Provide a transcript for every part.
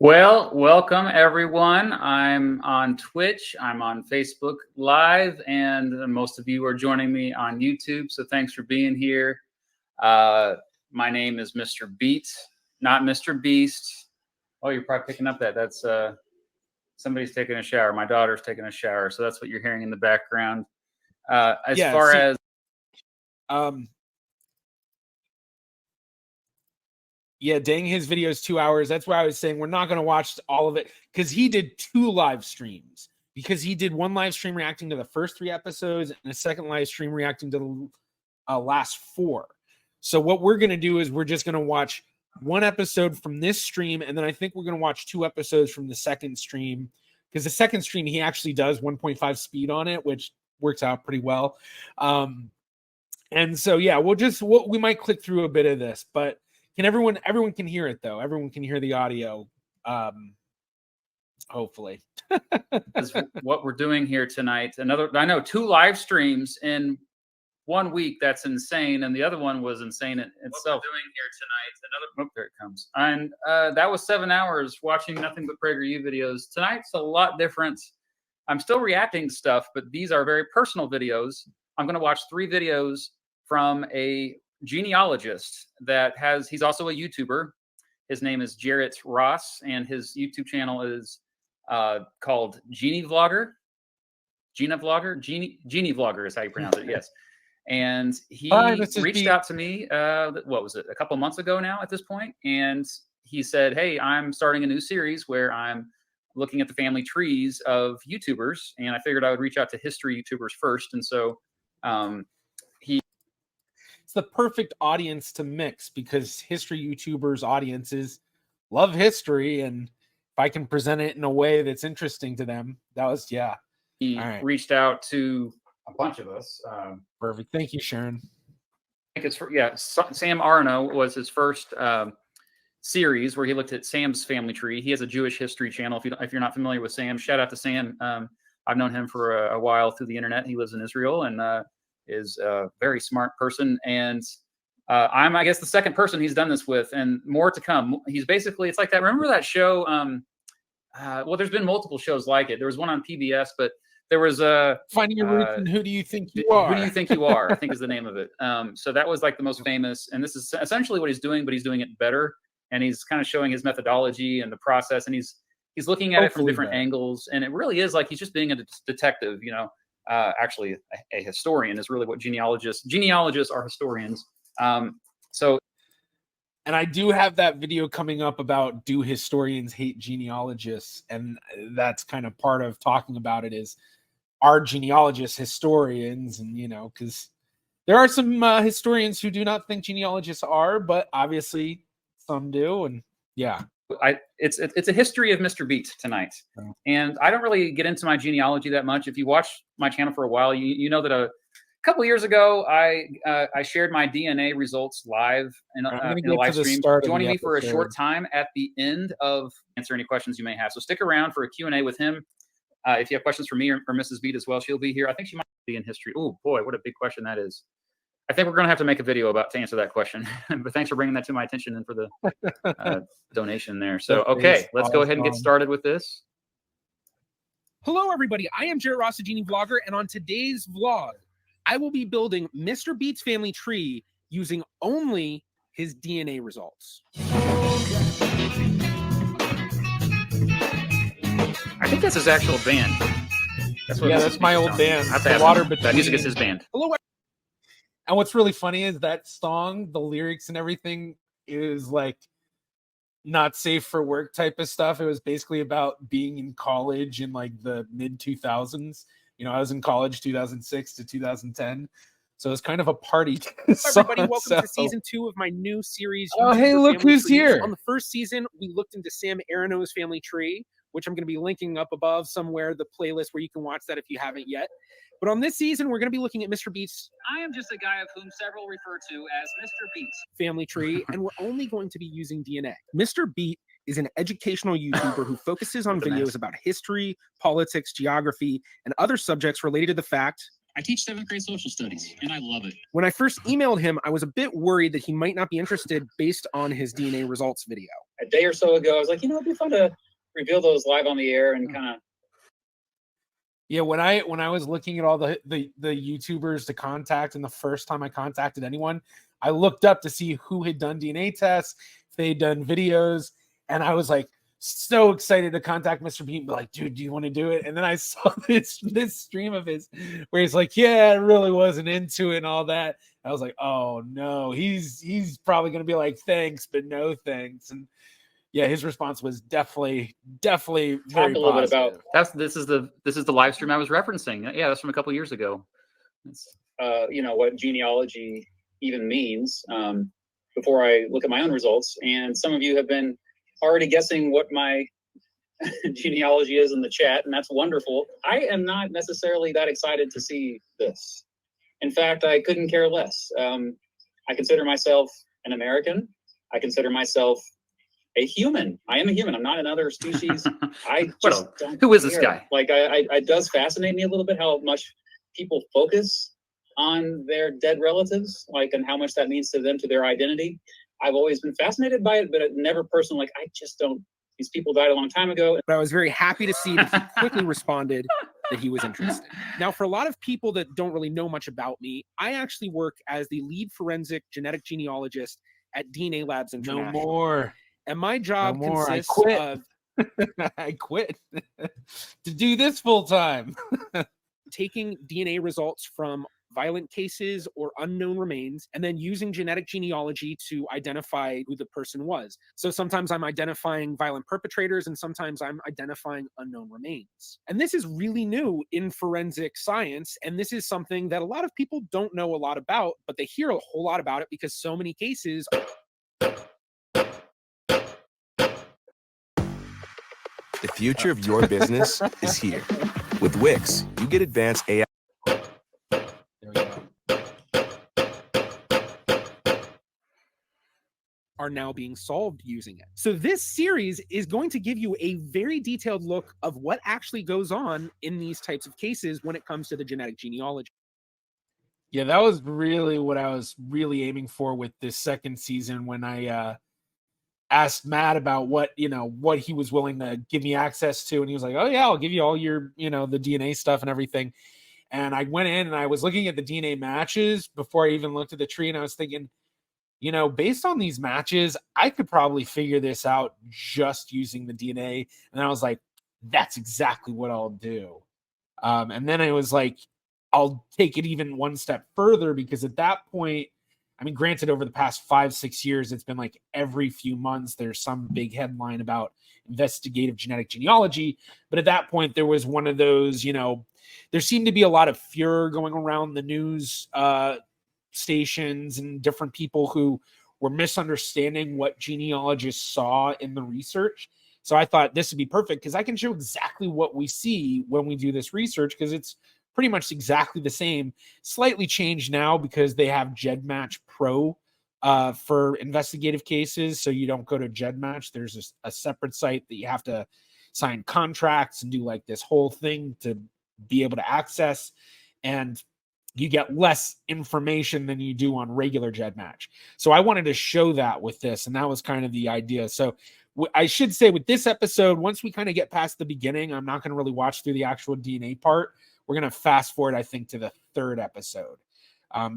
Well, welcome everyone. I'm on Twitch, I'm on Facebook Live, and most of you are joining me on YouTube. So thanks for being here. My name is Mr. Beat, not Mr. Beast. Oh, you're probably picking up that. That's somebody's taking a shower. My daughter's taking a shower, so that's what you're hearing in the background. Yeah, dang, his video is 2 hours. That's why I was saying we're not going to watch all of it because he did 2 live streams. Because he did one live stream reacting to the first 3 episodes and a second live stream reacting to the last 4. So what we're going to do is we're just going to watch one episode from this stream, and then I think we're going to watch 2 episodes from the second stream, because the second stream he actually does 1.5 speed on it, which works out pretty well. And so yeah, we might click through a bit of this, but everyone can hear it though. Everyone can hear the audio. Hopefully. Is what we're doing here tonight. I know 2 live streams in 1 week. That's insane. And the other one was insane in itself. What we're doing here tonight. There it comes. And that was 7 hours watching nothing but PragerU videos. Tonight's a lot different. I'm still reacting to stuff, but these are very personal videos. I'm going to watch 3 videos from a genealogist he's also a YouTuber. His name is Jarrett Ross, and his YouTube channel is called GeneaVlogger. GeneaVlogger is how you pronounce it. Yes. And he reached out to me, what was it, a couple months ago now at this point, and he said, hey, I'm starting a new series where I'm looking at the family trees of YouTubers, and I figured I would reach out to history YouTubers first. And so it's the perfect audience to mix, because history YouTubers audiences love history, and if I can present it in a way that's interesting to them, he reached out to a bunch of us. Perfect. Thank you, Sharon. I think Sam Arno was his first series where he looked at Sam's family tree. He has a Jewish history channel. If you're not familiar with Sam, shout out to Sam. I've known him for a while through the internet. He lives in Israel and is a very smart person. And I'm, I guess, the second person he's done this with, and more to come. He's basically, it's like that. Remember that show? Well, there's been multiple shows like it. There was one on PBS, but there was Finding Your Roots and Who Do You Think You Are? Who Do You Think You Are? I think is the name of it. So that was like the most famous, and this is essentially what he's doing, but he's doing it better. And he's kind of showing his methodology and the process, and he's looking at it from different angles. And it really is like he's just being a detective, actually a historian is really what genealogists are, historians. And I do have that video coming up about, do historians hate genealogists? And that's kind of part of talking about it, is, are genealogists historians? And, because there are some historians who do not think genealogists are, but obviously some do. And yeah. It's a history of Mr. Beat tonight. Oh. And I don't really get into my genealogy that much. If you watch my channel for a while, you know that a couple years ago, I shared my DNA results live in a live stream. Joining me for a short time at the end of answer any questions you may have. So stick around for a Q&A with him. If you have questions for me or Mrs. Beat as well, she'll be here. I think she might be in history. Oh boy, what a big question that is. I think we're going to have to make a video to answer that question. But thanks for bringing that to my attention and for the donation there. So, okay, let's go ahead and get started with this. Hello, everybody. I am Jarrett Ross, a GeneaVlogger, and on today's vlog, I will be building Mr. Beat's family tree using only his DNA results. I think that's his actual band. That's my old band. That music is his band. Hello. And what's really funny is that song, the lyrics and everything is like not safe for work type of stuff. It was basically about being in college in like the mid 2000s. I was in college 2006 to 2010. So it's kind of a party song. Everybody, welcome to season 2 of my new series. Oh, hey, look who's here. On the first season, we looked into Sam Arano's family tree, which I'm going to be linking up above somewhere, the playlist where you can watch that if you haven't yet. But on this season, we're going to be looking at Mr. Beat's I am just a guy of whom several refer to as Mr. Beat family tree, and we're only going to be using DNA. Mr. Beat is an educational YouTuber who focuses on videos about history, politics, geography, and other subjects related to the fact I teach 7th grade social studies, and I love it. When I first emailed him, I was a bit worried that he might not be interested based on his DNA results video. A day or so ago, I was like, it'd be fun to reveal those live on the air and kind of. Yeah, when I was looking at all the YouTubers to contact, and the first time I contacted anyone, I looked up to see who had done DNA tests, if they'd done videos, and I was like so excited to contact Mr. Beat and be like, dude, do you want to do it? And then I saw this stream of his where he's like, yeah, I really wasn't into it and all that. I was like, oh no, he's probably gonna be like, thanks, but no thanks. And yeah, his response was definitely very Talk a little bit positive. about this is the live stream I was referencing. Yeah, that's from a couple years ago. It's, what genealogy even means before I look at my own results. And some of you have been already guessing what my genealogy is in the chat, and that's wonderful. I am not necessarily that excited to see this. In fact, I couldn't care less. I consider myself an American. I consider myself a human. I am a human. I'm not another species. I just don't who is care. This guy? Like, it does fascinate me a little bit how much people focus on their dead relatives, like, and how much that means to them, to their identity. I've always been fascinated by it, but never personally, like, I just don't. These people died a long time ago. But I was very happy to see that he quickly responded that he was interested. Now, for a lot of people that don't really know much about me, I actually work as the lead forensic genetic genealogist at DNA Labs International. No more. And my job consists of I quit to do this full time. taking DNA results from violent cases or unknown remains, and then using genetic genealogy to identify who the person was. So sometimes I'm identifying violent perpetrators, and sometimes I'm identifying unknown remains. And this is really new in forensic science, and this is something that a lot of people don't know a lot about, but they hear a whole lot about it because so many cases. The future of your business is here. With Wix, you get advanced AI. There we go. Are now being solved using it. So this series is going to give you a very detailed look of what actually goes on in these types of cases when it comes to the genetic genealogy. Yeah, that was really what I was really aiming for with this second season when I asked Matt about what he was willing to give me access to. And he was like, oh yeah, I'll give you all your, the DNA stuff and everything. And I went in and I was looking at the DNA matches before I even looked at the tree. And I was thinking, based on these matches, I could probably figure this out just using the DNA. And I was like, that's exactly what I'll do. And then it was like, I'll take it even one step further, because at that point, I mean, granted, over the past 5-6 years, it's been like every few months, there's some big headline about investigative genetic genealogy. But at that point, there was one of those, there seemed to be a lot of furor going around the news stations and different people who were misunderstanding what genealogists saw in the research. So I thought this would be perfect because I can show exactly what we see when we do this research, because it's pretty much exactly the same, slightly changed now because they have GEDmatch Pro for investigative cases. So you don't go to GEDmatch. There's a separate site that you have to sign contracts and do like this whole thing to be able to access. And you get less information than you do on regular GEDmatch. So I wanted to show that with this, and that was kind of the idea. So I should say with this episode, once we kind of get past the beginning, I'm not going to really watch through the actual DNA part. We're going to fast forward, I think, to the third episode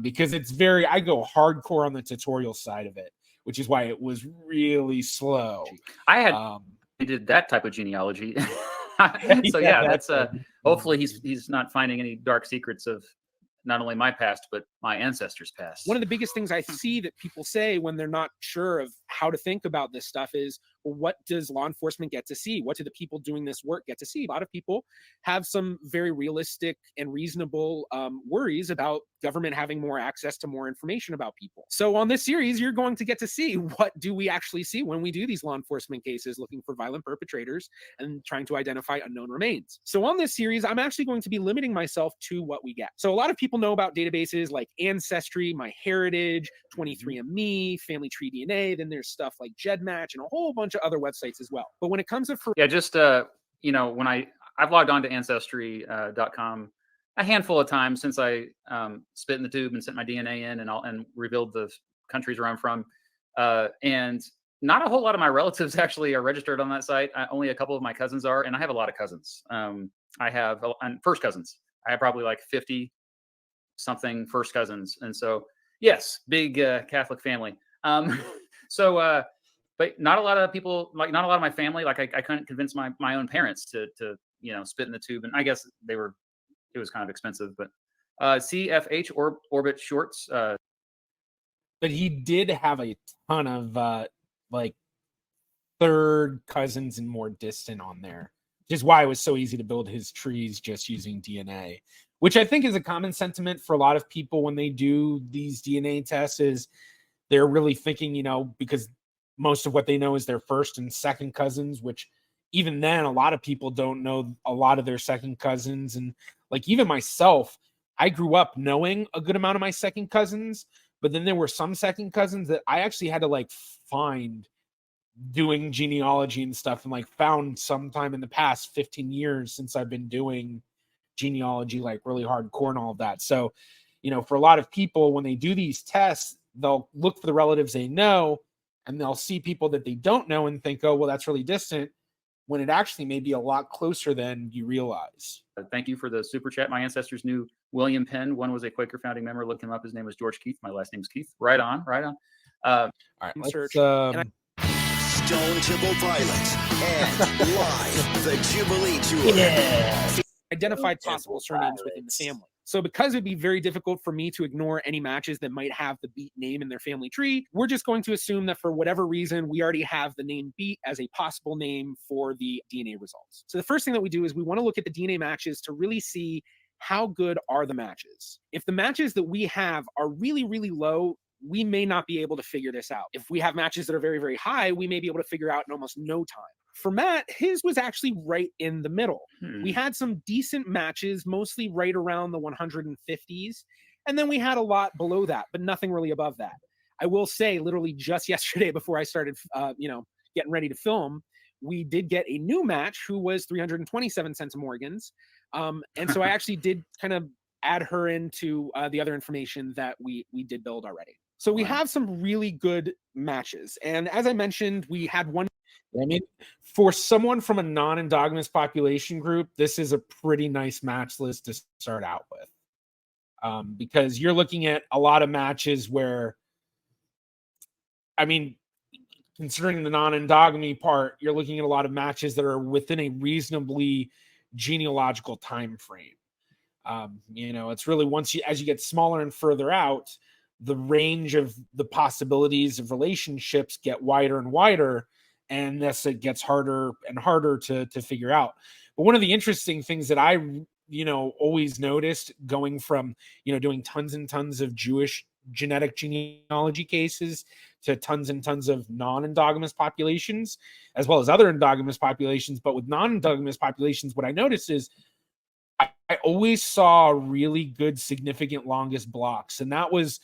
because it's I go hardcore on the tutorial side of it, which is why it was really slow. I did that type of genealogy. So yeah, that's hopefully he's not finding any dark secrets of not only my past, but my ancestors' past. One of the biggest things I see that people say when they're not sure of how to think about this stuff is, well, what does law enforcement get to see? What do the people doing this work get to see? A lot of people have some very realistic and reasonable worries about government having more access to more information about people. So on this series, you're going to get to see what do we actually see when we do these law enforcement cases looking for violent perpetrators and trying to identify unknown remains. So on this series, I'm actually going to be limiting myself to what we get. So a lot of people know about databases like Ancestry, MyHeritage, 23andMe, Family Tree DNA. Then there's stuff like GEDmatch and a whole bunch of other websites as well. But when it comes to when I've logged on to Ancestry.com a handful of times since I spit in the tube and sent my DNA in and revealed the countries where I'm from. And not a whole lot of my relatives actually are registered on that site. Only a couple of my cousins are, and I have a lot of cousins. I have and first cousins. I have probably like 50 something first cousins, and so yes, big Catholic family. So, but not a lot of people, like not a lot of my family. Like I couldn't convince my own parents to spit in the tube, and I guess it was kind of expensive. But CFH Orbit Shorts. But he did have a ton of like third cousins and more distant on there, which is why it was so easy to build his trees just using DNA, which I think is a common sentiment for a lot of people when they do these DNA tests. Is they're really thinking, because most of what they know is their first and second cousins, which even then, a lot of people don't know a lot of their second cousins. And like even myself, I grew up knowing a good amount of my second cousins, but then there were some second cousins that I actually had to like find doing genealogy and stuff, and like found sometime in the past 15 years since I've been doing genealogy, like really hardcore and all of that. So, for a lot of people, when they do these tests, they'll look for the relatives they know, and they'll see people that they don't know and think, oh, well, that's really distant, when it actually may be a lot closer than you realize. Thank you for the super chat. My ancestors knew William Penn. One was a Quaker founding member. Look him up. His name was George Keith. My last name is Keith. Right on. All right, Search. Stone Temple Pilots and live the Jubilee Tour. Identified possible surnames within the family. So because it'd be very difficult for me to ignore any matches that might have the Beat name in their family tree, we're just going to assume that for whatever reason, we already have the name Beat as a possible name for the DNA results. So the first thing that we do is we want to look at the DNA matches to really see how good are the matches. If the matches that we have are really, really low, we may not be able to figure this out. If we have matches that are very, very high, we may be able to figure out in almost no time. For Matt, his was actually right in the middle. We had some decent matches, mostly right around the 150s. And then we had a lot below that, but nothing really above that. I will say, literally just yesterday before I started, getting ready to film, we did get a new match who was 327 centimorgans. And so I actually did kind of add her into the other information that we did build already. So we have some really good matches. And as I mentioned, we had one. I mean, for someone from a non-endogamous population group, this is a pretty nice match list to start out with. Because you're looking at a lot of matches where, I mean, considering the non-endogamy part, you're looking at a lot of matches that are within a reasonably genealogical time frame. It's really as you get smaller and further out, the range of the possibilities of relationships get wider and wider, and thus it gets harder and harder to figure out. But one of the interesting things that I always noticed going from doing tons and tons of Jewish genetic genealogy cases to tons and tons of non-endogamous populations, as well as other endogamous populations, but with non-endogamous populations, what I noticed is I always saw really good significant longest blocks, and that was,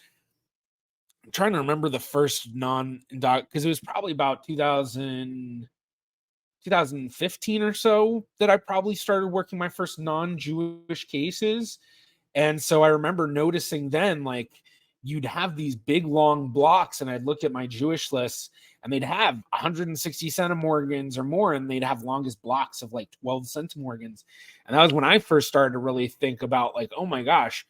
I'm trying to remember the first non-endog, because it was probably about 2015 or so that I probably started working my first non-Jewish cases. And so I remember noticing then, like, you'd have these big long blocks, and I'd look at my Jewish lists and they'd have 160 centimorgans or more, and they'd have longest blocks of like 12 centimorgans. And that was when I first started to really think about, like, oh my gosh,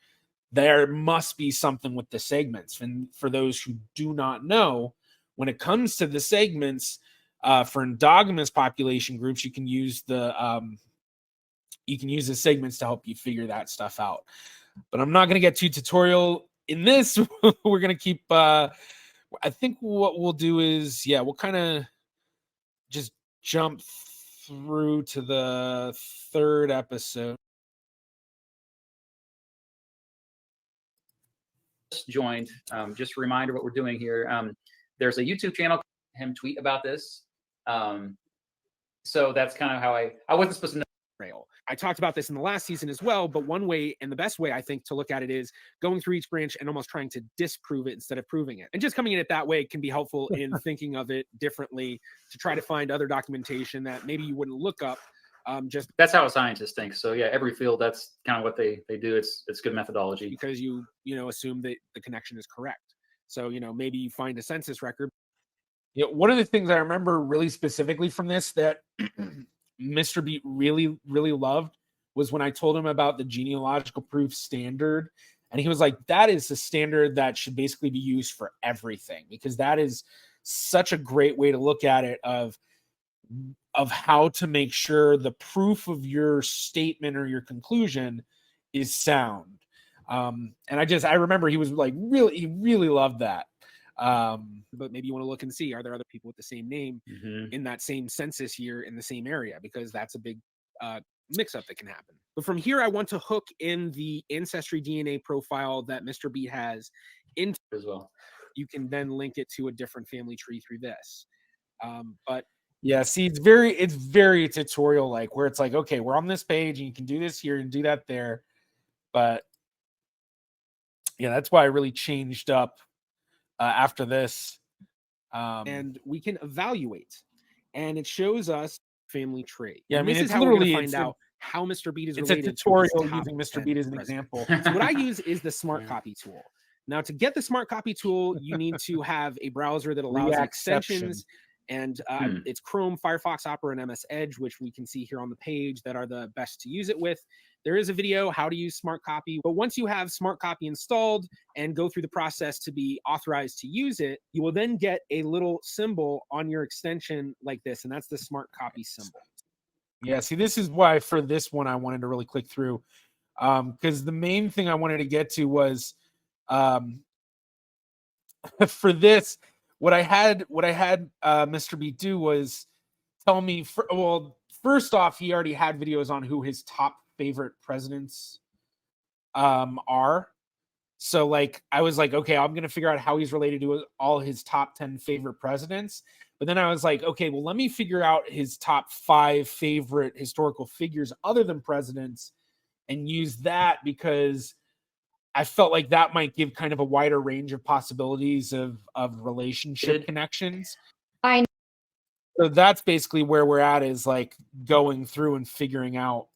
there must be something with the segments. And for those who do not know, when it comes to the segments, for endogamous population groups, you can use the segments to help you figure that stuff out. But I'm not going to get too tutorial in this. We're going to keep, I think what we'll do is, we'll kind of just jump through to the third episode. Joined. Just a reminder what we're doing here. There's a YouTube channel, him tweet about this. So that's kind of how I wasn't supposed to know. I talked about this in the last season as well, but one way, and the best way I think to look at it, is going through each branch and almost trying to disprove it instead of proving it. And just coming in it that way can be helpful in thinking of it differently, to try to find other documentation that maybe you wouldn't look up Just That's how a scientist thinks. So yeah, every field, that's kind of what they do. It's good methodology. because you assume that the connection is correct. So maybe you find a census record. Yeah, one of the things I remember really specifically from this that Mr. Beat really, really loved was when I told him about the genealogical proof standard. And he was like, that is a standard that should basically be used for everything, because that is such a great way to look at it of how to make sure the proof of your statement or your conclusion is sound. And I remember he was like, he really loved that. But maybe you want to look and see, are there other people with the same name in that same census year in the same area? Because that's a big mix-up that can happen. But from here, I want to hook in the Ancestry DNA profile that Mr. B has into as well. You can then link it to a different family tree through this. But yeah, see, it's very tutorial like, where it's like, okay, we're on this page and you can do this here and do that there. But yeah, that's why I really changed up after this. And we can evaluate, and it shows us family tree. Yeah, and I mean, this it's is how we're literally going to find out how Mr. Beat is it's a related. tutorial using Mr. Beat as an example. So what I use is the Smart Copy tool. Now, to get the Smart Copy tool, you need to have a browser that allows extensions. And it's Chrome, Firefox, Opera, and MS Edge, which we can see here on the page that are the best to use it with. There is a video how to use Smart Copy, but once you have Smart Copy installed and go through the process to be authorized to use it, you will then get a little symbol on your extension like this, and that's the Smart Copy symbol. Yeah, see, this is why for this one I wanted to really click through, because the main thing I wanted to get to was for this, what I had Mr. B do was tell me, first off, he already had videos on who his top favorite presidents are. So like, I was like, okay, I'm going to figure out how he's related to all his top 10 favorite presidents. But then I was like, okay, well, let me figure out his top 5 favorite historical figures other than presidents and use that, because I felt like that might give kind of a wider range of possibilities of relationship connections. So that's basically where we're at, is like going through and figuring out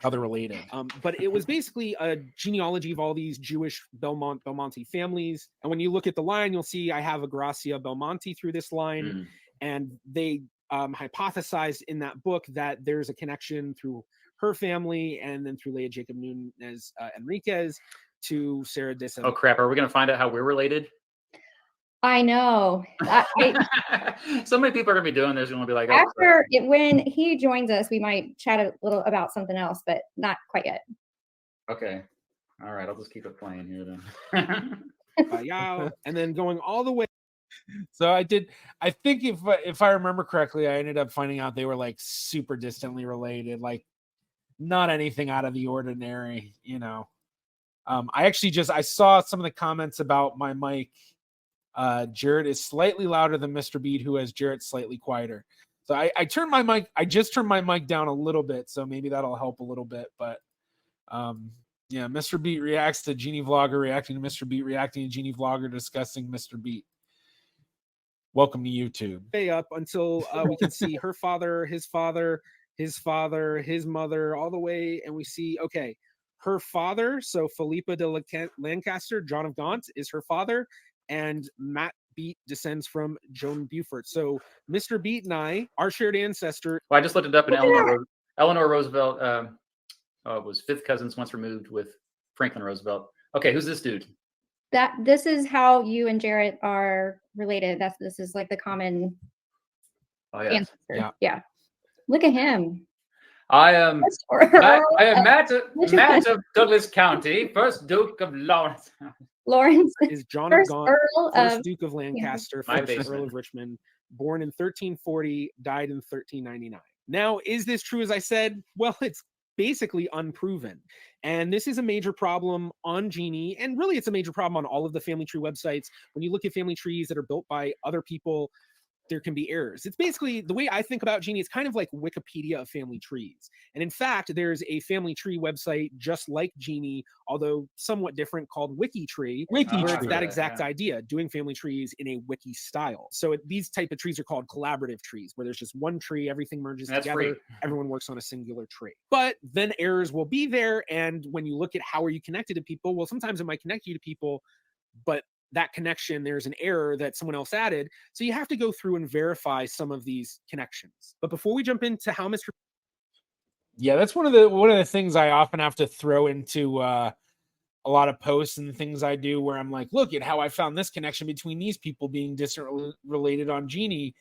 how they're related. But it was basically a genealogy of all these Jewish Belmonte families. And when you look at the line, you'll see I have a Gracia Belmonte through this line. And they hypothesized in that book that there's a connection through her family and then through Leah Jacob Nunez Enriquez to Sarah Dissa. Oh, crap. Are we going to find out how we're related? I know. So many people are going to be doing this. Going to be like, when he joins us, we might chat a little about something else, but not quite yet. Okay. All right. I'll just keep it playing here then. And then going all the way. So I think if I remember correctly, I ended up finding out they were like super distantly related, like not anything out of the ordinary, I saw some of the comments about my mic. Jared is slightly louder than Mr. Beat, who has Jared slightly quieter. So I just turned my mic down a little bit, so maybe that'll help a little bit. But yeah, Mr. Beat reacts to GeneaVlogger reacting to Mr. Beat reacting to GeneaVlogger discussing Mr. Beat. Welcome to YouTube. Up until we can see her father, his father, his father, his mother, all the way, and we see, okay, her father, so Philippa de Lancaster, John of Gaunt, is her father, and Matt Beat descends from Joan Beaufort. So Mr. Beat and I, our shared ancestor. Well, I just looked it up, and Eleanor Roosevelt was 5th cousins once removed with Franklin Roosevelt. Okay, who's this dude? This is how you and Jarrett are related. This is like the common ancestor. Yeah. Look at him. I am Matt of Douglas County, 1st Duke of Lawrence. Lawrence is John of Gaunt, 1st Duke of Lancaster, 1st Earl of Richmond, born in 1340, died in 1399. Now, is this true as I said? Well, it's basically unproven. And this is a major problem on Genie, and really it's a major problem on all of the family tree websites. When you look at family trees that are built by other people, there can be errors. It's basically the way I think about Genie. It's kind of like Wikipedia of family trees. And in fact, there's a family tree website just like Genie, although somewhat different, called WikiTree, where it's that exact idea, doing family trees in a wiki style. So these type of trees are called collaborative trees, where there's just one tree, everything merges together, everyone works on a singular tree. But then errors will be there. And when you look at how are you connected to people, well, sometimes it might connect you to people, but that connection, there's an error that someone else added. So you have to go through and verify some of these connections. But before we jump into how Mr. Yeah, that's one of the things I often have to throw into a lot of posts and things I do where I'm like, look at how I found this connection between these people being distant related on Genie.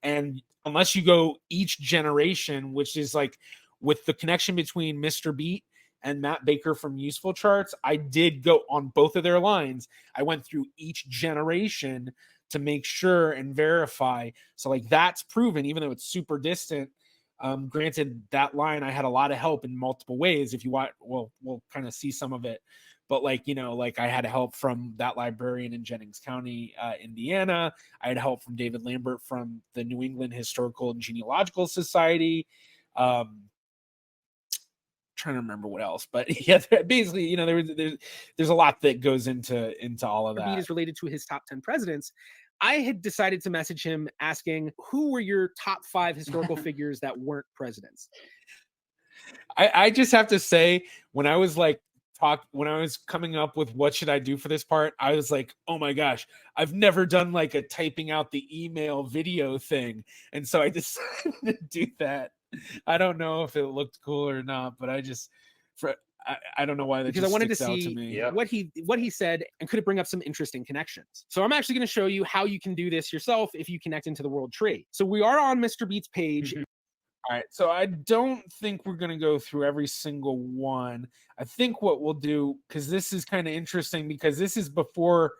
And unless you go each generation, which is like with the connection between Mr.Beat and Matt Baker from Useful Charts, I did go on both of their lines. I went through each generation to make sure and verify. So like that's proven, even though it's super distant. Granted, that line, I had a lot of help in multiple ways. If you want, we'll kind of see some of it. But like, like I had help from that librarian in Jennings County, Indiana. I had help from David Lambert from the New England Historical and Genealogical Society. Trying to remember what else, but yeah, basically, there's a lot that goes into all of that. Beat is related to his top 10 presidents. I had decided to message him asking, who were your top 5 historical figures that weren't presidents? I just have to say, when I was coming up with what should I do for this part, I was like, oh my gosh, I've never done like a typing out the email video thing. And so I decided to do that. I don't know if it looked cool or not, but I don't know why that, because I wanted to see what he said and could it bring up some interesting connections. So I'm actually going to show you how you can do this yourself if you connect into the world tree. So we are on Mr. Beat's page. All right, so I don't think we're going to go through every single one. I think what we'll do, because this is kind of interesting, because this is before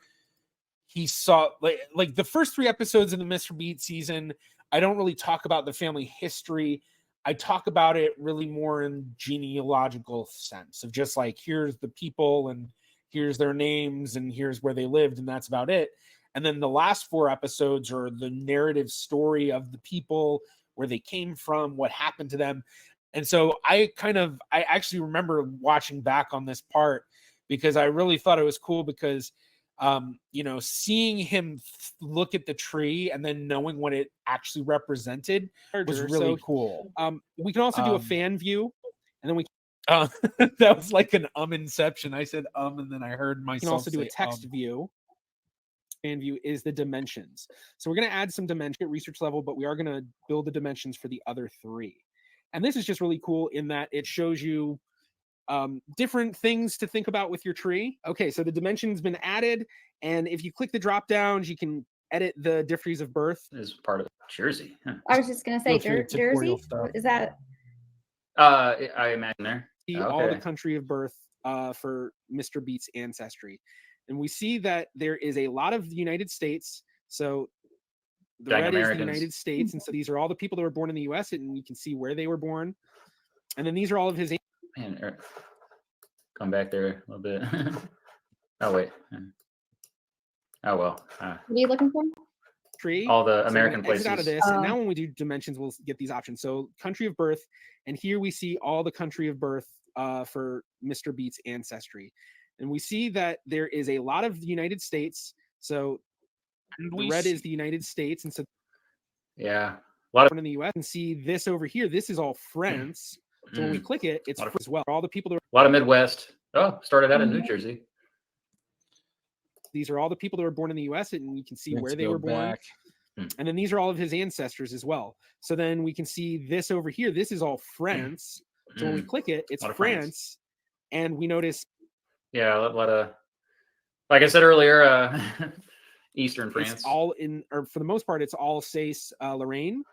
he saw like the first 3 episodes of the Mr. Beat season. I don't really talk about the family history. I talk about it really more in genealogical sense of just like, here's the people and here's their names and here's where they lived, and that's about it. And then the last 4 episodes are the narrative story of the people, where they came from, what happened to them. And so I actually remember watching back on this part because I really thought it was cool because, seeing him look at the tree and then knowing what it actually represented was really cool. We can also do a fan view, and then we that was like an inception. I said and then I heard myself. You can also do a text view. Fan view is the dimensions. So we're going to add some dimension at research level, but we are going to build the dimensions for the other 3. And this is just really cool in that it shows you different things to think about with your tree. Okay, so the dimension's been added, and if you click the drop downs, you can edit the differies of birth. Is part of Jersey. I was just gonna say Jersey. Is that? I imagine there. See all the country of birth for Mr. Beat's ancestry, and we see that there is a lot of the United States. So the red is the United States, and so these are all the people that were born in the U.S. and you can see where they were born, and then these are all of his. Man, come back there a little bit. Oh wait. Oh well. What are you looking for? Tree. All the American places. Out of this, and now when we do dimensions, we'll get these options. So country of birth, and here we see all the country of birth for Mr. Beat's ancestry, and we see that there is a lot of the United States. So the red is the United States, and so yeah, a lot of in the U.S. And see this over here. This is all France. So when we click it, it's as well. All the people that are a lot of Midwest. Oh, started out in New Jersey. These are all the people that were born in the U.S. and you can see where they were born. And then these are all of his ancestors as well. So then we can see this over here. This is all France. So when we click it, it's France. And we notice. Yeah, a lot of, like I said earlier, Eastern France. It's all in, or for the most part, it's all Lorraine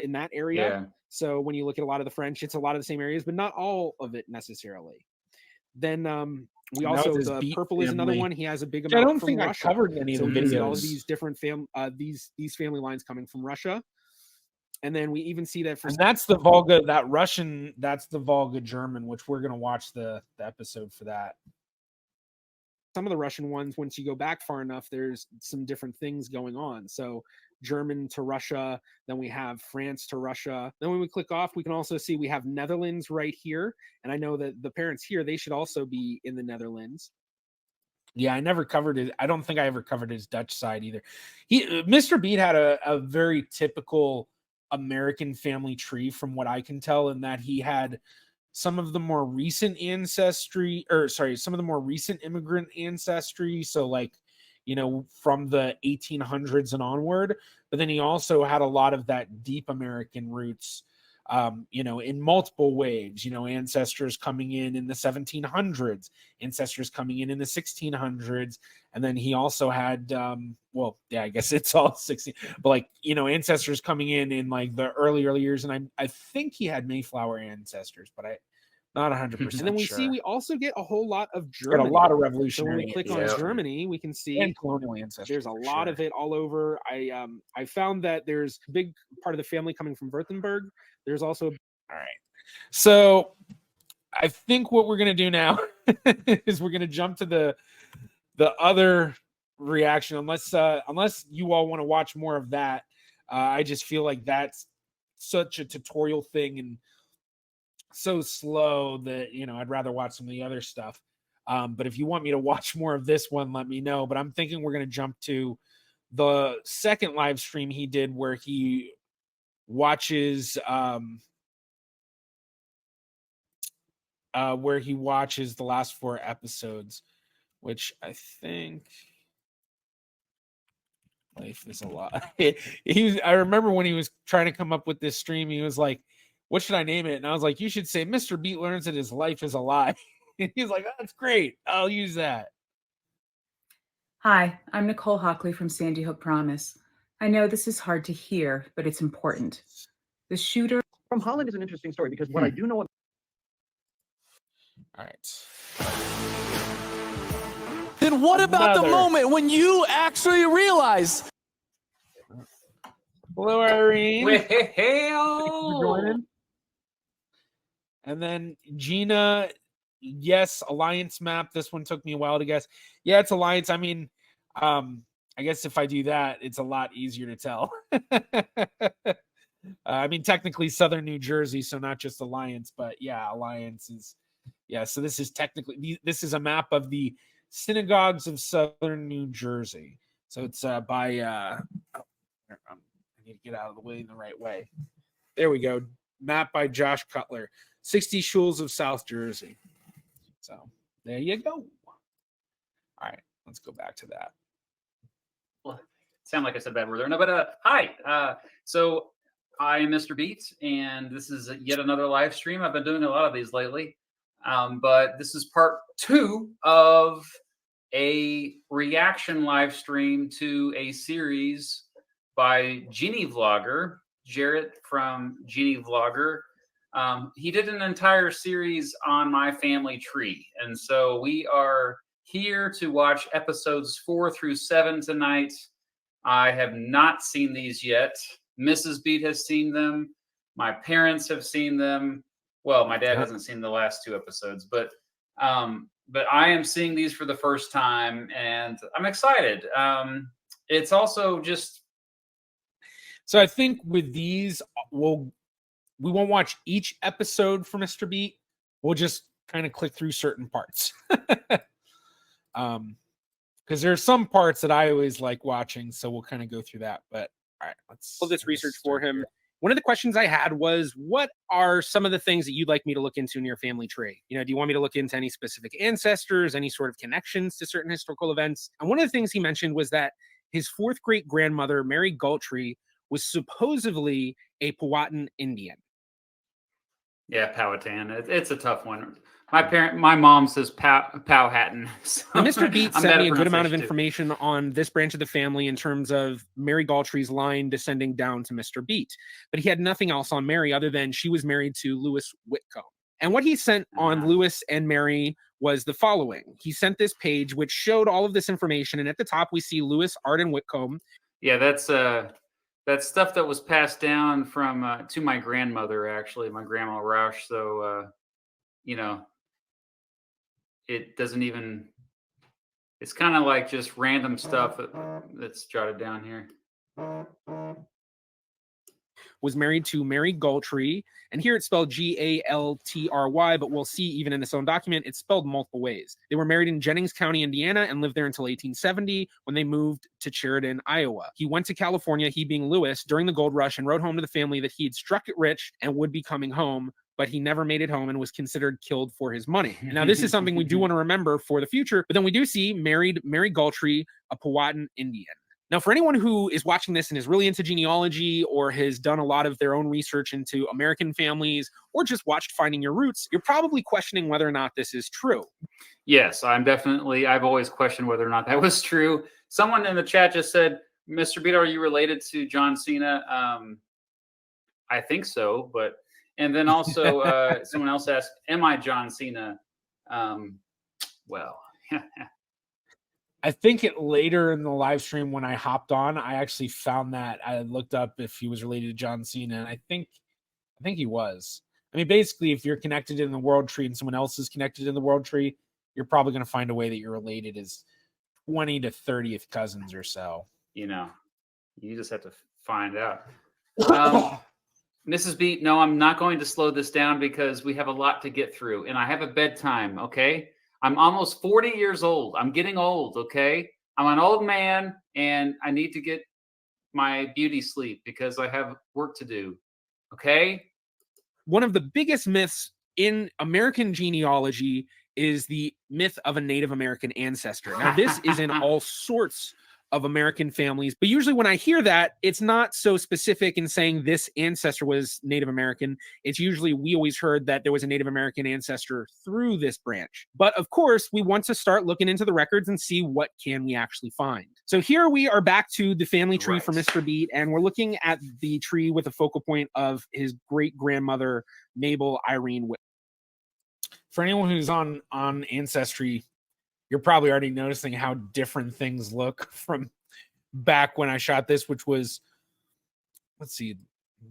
in that area. Yeah. So when you look at a lot of the French, it's a lot of the same areas, but not all of it necessarily. Then we also the purple is another one. He has a big amount. I don't think Russia. I covered any of the videos. All of these different these family lines coming from Russia, and then we even see that and that's the Volga, that Russian. That's the Volga German, which we're gonna watch the episode for that. Some of the Russian ones, once you go back far enough, there's some different things going on. So German to Russia. Then we have France to Russia. Then when we click off, we can also see we have Netherlands right here. And I know that the parents here, they should also be in the Netherlands. Yeah, I never covered it. I don't think I ever covered his Dutch side either. Mr. Beat had a very typical American family tree from what I can tell, in that he had some of the more recent some of the more recent immigrant ancestry. So like, from the 1800s and onward, but then he also had a lot of that deep American roots, in multiple waves, ancestors coming in the 1700s, ancestors coming in the 1600s. And then he also had, I guess it's all 16, but like, ancestors coming in like the early years. And I think he had Mayflower ancestors, but not 100%. And then we sure. see we also get a whole lot of Got Germany. a lot of So revolutionary. when we click on Germany, we can see and colonial ancestry. there's a lot of it all over. I found that there's a big part of the family coming from Württemberg. There's also all right. So I think what we're gonna do now is we're gonna jump to the other reaction, unless you all want to watch more of that. I just feel like that's such a tutorial thing and so slow that I'd rather watch some of the other stuff. But if you want me to watch more of this one, let me know. But I'm thinking we're going to jump to the second live stream he did, where he watches the last 4 episodes, which I think life is a lot. I remember when he was trying to come up with this stream, he was like, what should I name it? And I was like, you should say Mr. Beat learns that his life is a lie. And he's like, that's great. I'll use that. Hi, I'm Nicole Hockley from Sandy Hook Promise. I know this is hard to hear, but it's important. The shooter from Holland is an interesting story because what I do know. All right. Then what about the moment when you actually realize? Hello, Irene. Well, and then Gina, yes, Alliance map. This one took me a while to guess. Yeah, it's Alliance. I mean, I guess if I do that, it's a lot easier to tell. I mean, technically Southern New Jersey, so not just Alliance, but yeah, Alliance is, yeah. So this is technically, this is a map of the synagogues of Southern New Jersey. So it's by, I need to get out of the way in the right way. There we go. Map by Josh Cutler. 60 shuls of South Jersey. So there you go. All right, let's go back to that. Well, sound like I said a bad word there. No, but hi. So I am Mr. Beat, and this is yet another live stream. I've been doing a lot of these lately, but this is part 2 of a reaction live stream to a series by GeneaVlogger, Jarrett from GeneaVlogger. He did an entire series on my family tree. And so we are here to watch episodes 4 through 7 tonight. I have not seen these yet. Mrs. Beat has seen them. My parents have seen them. Well, my dad hasn't seen the last 2 episodes, but I am seeing these for the first time, and I'm excited. It's also just. So I think with these, we won't watch each episode for Mr. Beat. We'll just kind of click through certain parts. Because there's some parts that I always like watching, so we'll kind of go through that. But all right, let's pull this research for him. Here. One of the questions I had was, what are some of the things that you'd like me to look into in your family tree? Do you want me to look into any specific ancestors, any sort of connections to certain historical events? And one of the things he mentioned was that his 4th great grandmother, Mary Galtree, was supposedly a Powhatan Indian. Yeah, Powhatan. It's a tough one. My mom says Powhatan. So Mr. Beat sent me a good amount of information on this branch of the family in terms of Mary Galtree's line descending down to Mr. Beat. But he had nothing else on Mary other than she was married to Lewis Whitcomb. And what he sent on Lewis and Mary was the following. He sent this page which showed all of this information. And at the top, we see Lewis Arden Whitcomb. Yeah, that's stuff that was passed down from to my grandmother, actually, my grandma Roush. So, it doesn't even, it's kind of like just random stuff that's jotted down here. was married to Mary Galtry, and here it's spelled Galtry, but we'll see even in this own document, it's spelled multiple ways. They were married in Jennings County, Indiana, and lived there until 1870 when they moved to Sheridan, Iowa. He went to California, he being Lewis, during the gold rush and wrote home to the family that he had struck it rich and would be coming home, but he never made it home and was considered killed for his money. Now, this is something we do want to remember for the future, but then we do see married Mary Galtry, a Powhatan Indian. Now, for anyone who is watching this and is really into genealogy or has done a lot of their own research into American families or just watched Finding Your Roots, you're probably questioning whether or not this is true. Yes, I've always questioned whether or not that was true. Someone in the chat just said, Mr. Beat, are you related to John Cena? I think so, but, and then also someone else asked, am I John Cena? Well, I think it later in the live stream when I hopped on, I actually found that I looked up if he was related to John Cena, and I think he was. I mean, basically, if you're connected in the world tree and someone else is connected in the world tree, you're probably going to find a way that you're related as 20 to 30th cousins or so. You know, you just have to find out. Mrs. Beat, no, I'm not going to slow this down because we have a lot to get through, and I have a bedtime, okay? I'm almost 40 years old. I'm getting old, okay? I'm an old man, and I need to get my beauty sleep because I have work to do, okay? One of the biggest myths in American genealogy is the myth of a Native American ancestor. Now, this is in all sorts of American families, but usually when I hear that, it's not so specific in saying this ancestor was Native American. It's usually, we always heard that there was a Native American ancestor through this branch. But of course, we want to start looking into the records and see what can we actually find. So here we are back to the family tree for Mr. Beat, and we're looking at the tree with a focal point of his great-grandmother, Mabel Irene Whit. For anyone who's on Ancestry, you're probably already noticing how different things look from back when I shot this, which was, let's see,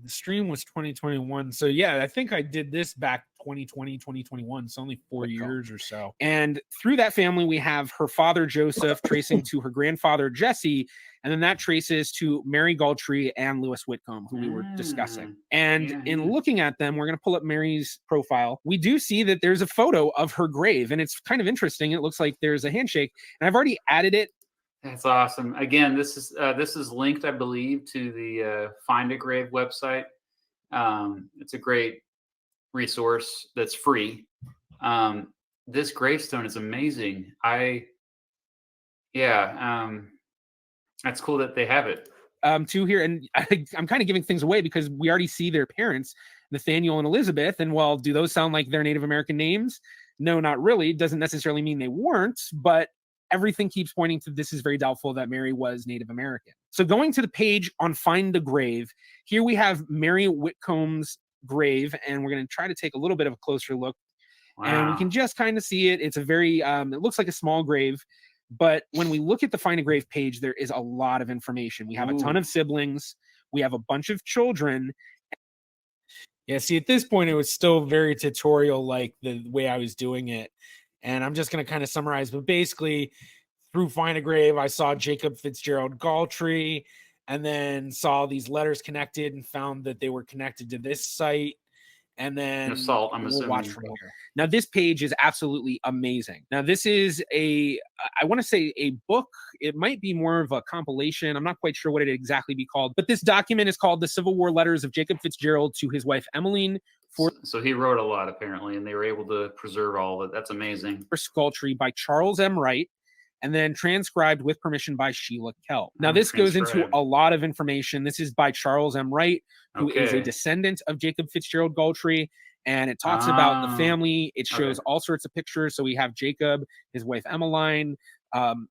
the stream was 2021. So yeah, I think I did this back 2020, 2021. So only 4 years or so. And through that family, we have her father, Joseph, tracing to her grandfather, Jesse. And then that traces to Mary Galtry and Lewis Whitcomb, who we were discussing. And in looking at them, we're going to pull up Mary's profile. We do see that there's a photo of her grave, and it's kind of interesting. It looks like there's a handshake, and I've already added it. That's awesome. Again, this is linked, I believe, to the Find a Grave website. It's a great resource that's free. This gravestone is amazing. That's cool that they have it. Too here, and I'm kind of giving things away because we already see their parents, Nathaniel and Elizabeth. And while do those sound like their Native American names? No, not really. Doesn't necessarily mean they weren't, but everything keeps pointing to this is very doubtful that Mary was Native American. So going to the page on Find a Grave, here we have Mary Whitcomb's grave, and we're going to try to take a little bit of a closer look. Wow. And we can just kind of see it. It's a very, it looks like a small grave, but when we look at the Find a Grave page, there is a lot of information. We have a ton of siblings. We have a bunch of children. Yeah, see, at this point, it was still very tutorial, like the way I was doing it. And I'm just going to kind of summarize, but basically through Find a Grave, I saw Jacob Fitzgerald Galtry and then saw these letters connected and found that they were connected to this site. And then we'll watch from here. Now, this page is absolutely amazing. Now, this is I want to say a book. It might be more of a compilation. I'm not quite sure what it exactly be called, but this document is called The Civil War Letters of Jacob Fitzgerald to his wife, Emmeline. So he wrote a lot, apparently, and they were able to preserve all of it. That's amazing. Sculpture by Charles M. Wright, and then transcribed with permission by Sheila Kell. Now, this goes into a lot of information. This is by Charles M. Wright, who is a descendant of Jacob Fitzgerald Galtry, and it talks about the family. It shows all sorts of pictures. So we have Jacob, his wife Emmeline.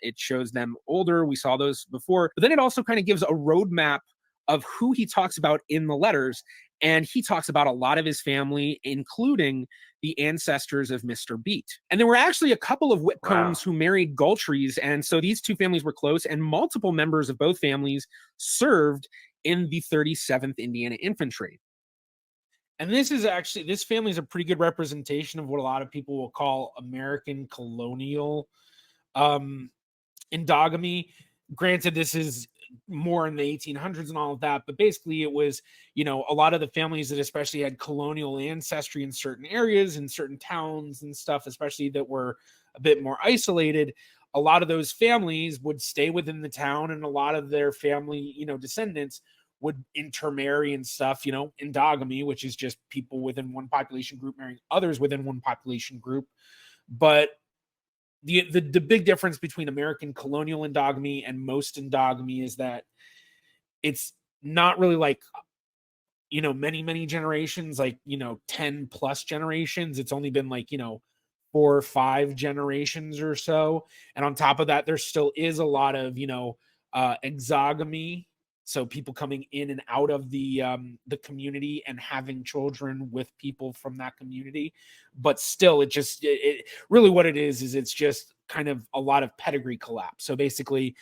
It shows them older. We saw those before. But then it also kind of gives a roadmap of who he talks about in the letters. And he talks about a lot of his family, including the ancestors of Mr. Beat. And there were actually a couple of Whitcombs who married Galtrys. And so these two families were close, and multiple members of both families served in the 37th Indiana Infantry. And this family is a pretty good representation of what a lot of people will call American colonial endogamy. Granted, this is more in the 1800s and all of that. But basically it was, you know, a lot of the families that especially had colonial ancestry in certain areas, in certain towns and stuff, especially that were a bit more isolated, a lot of those families would stay within the town, and a lot of their family, you know, descendants would intermarry and stuff, you know, endogamy, which is just people within one population group marrying others within one population group. But the big difference between American colonial endogamy and most endogamy is that it's not really like, you know, many generations, like, you know, 10 plus generations. It's only been like, you know, 4 or 5 generations or so. And on top of that, there still is a lot of, you know, exogamy. So people coming in and out of the community and having children with people from that community. But still, it really what it is it's just kind of a lot of pedigree collapse. So basically,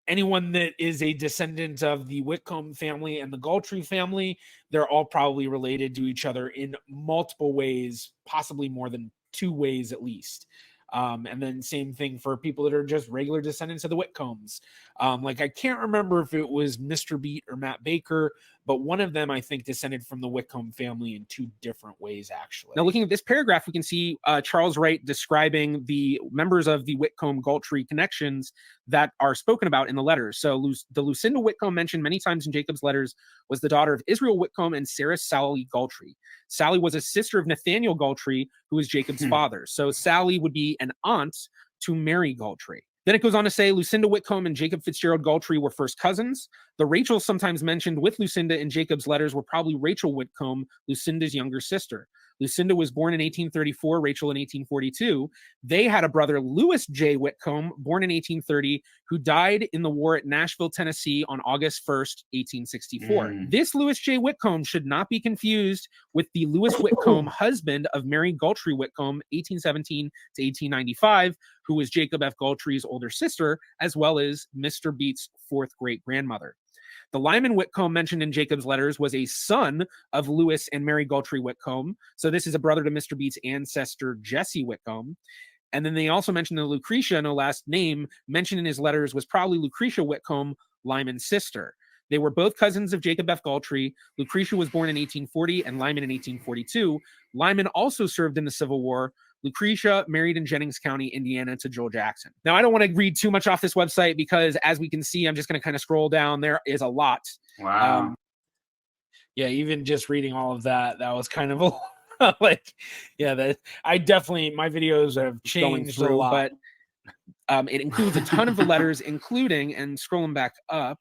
anyone that is a descendant of the Whitcomb family and the Galtrey family, they're all probably related to each other in multiple ways, possibly more than 2 ways at least. And then same thing for people that are just regular descendants of the Whitcombs. Like I can't remember if it was Mr. Beat or Matt Baker, but one of them I think descended from the Whitcomb family in 2 different ways, actually. Now, looking at this paragraph, we can see Charles Wright describing the members of the Whitcomb-Galtrey connections that are spoken about in the letters. So the Lucinda Whitcomb mentioned many times in Jacob's letters was the daughter of Israel Whitcomb and Sarah Sally Galtrey. Sally was a sister of Nathaniel Galtrey, who was Jacob's father. So Sally would be an aunt to Mary Galtrey. Then it goes on to say Lucinda Whitcomb and Jacob Fitzgerald Galtrey were first cousins. The Rachel sometimes mentioned with Lucinda in Jacob's letters were probably Rachel Whitcomb, Lucinda's younger sister. Lucinda was born in 1834, Rachel in 1842. They had a brother, Lewis J. Whitcomb, born in 1830, who died in the war at Nashville, Tennessee on August 1st, 1864. This Lewis J. Whitcomb should not be confused with the Lewis Whitcomb, husband of Mary Galtrey Whitcomb, 1817 to 1895, who was Jacob F. Galtrey's older sister, as well as Mr. Beat's 4th great-grandmother. The Lyman Whitcomb mentioned in Jacob's letters was a son of Lewis and Mary Galtrey Whitcomb. So this is a brother to Mr. Beat's ancestor, Jesse Whitcomb. And then they also mentioned that Lucretia, no last name, mentioned in his letters was probably Lucretia Whitcomb, Lyman's sister. They were both cousins of Jacob F. Galtrey. Lucretia was born in 1840 and Lyman in 1842. Lyman also served in the Civil War. Lucretia married in Jennings County, Indiana to Joel Jackson. Now, I don't want to read too much off this website because as we can see, I'm just going to kind of scroll down. There is a lot. Wow. Yeah, even just reading all of that, that was kind of a like, yeah, that I definitely, my videos have changed a lot. But it includes a ton of the letters, including, and scrolling back up,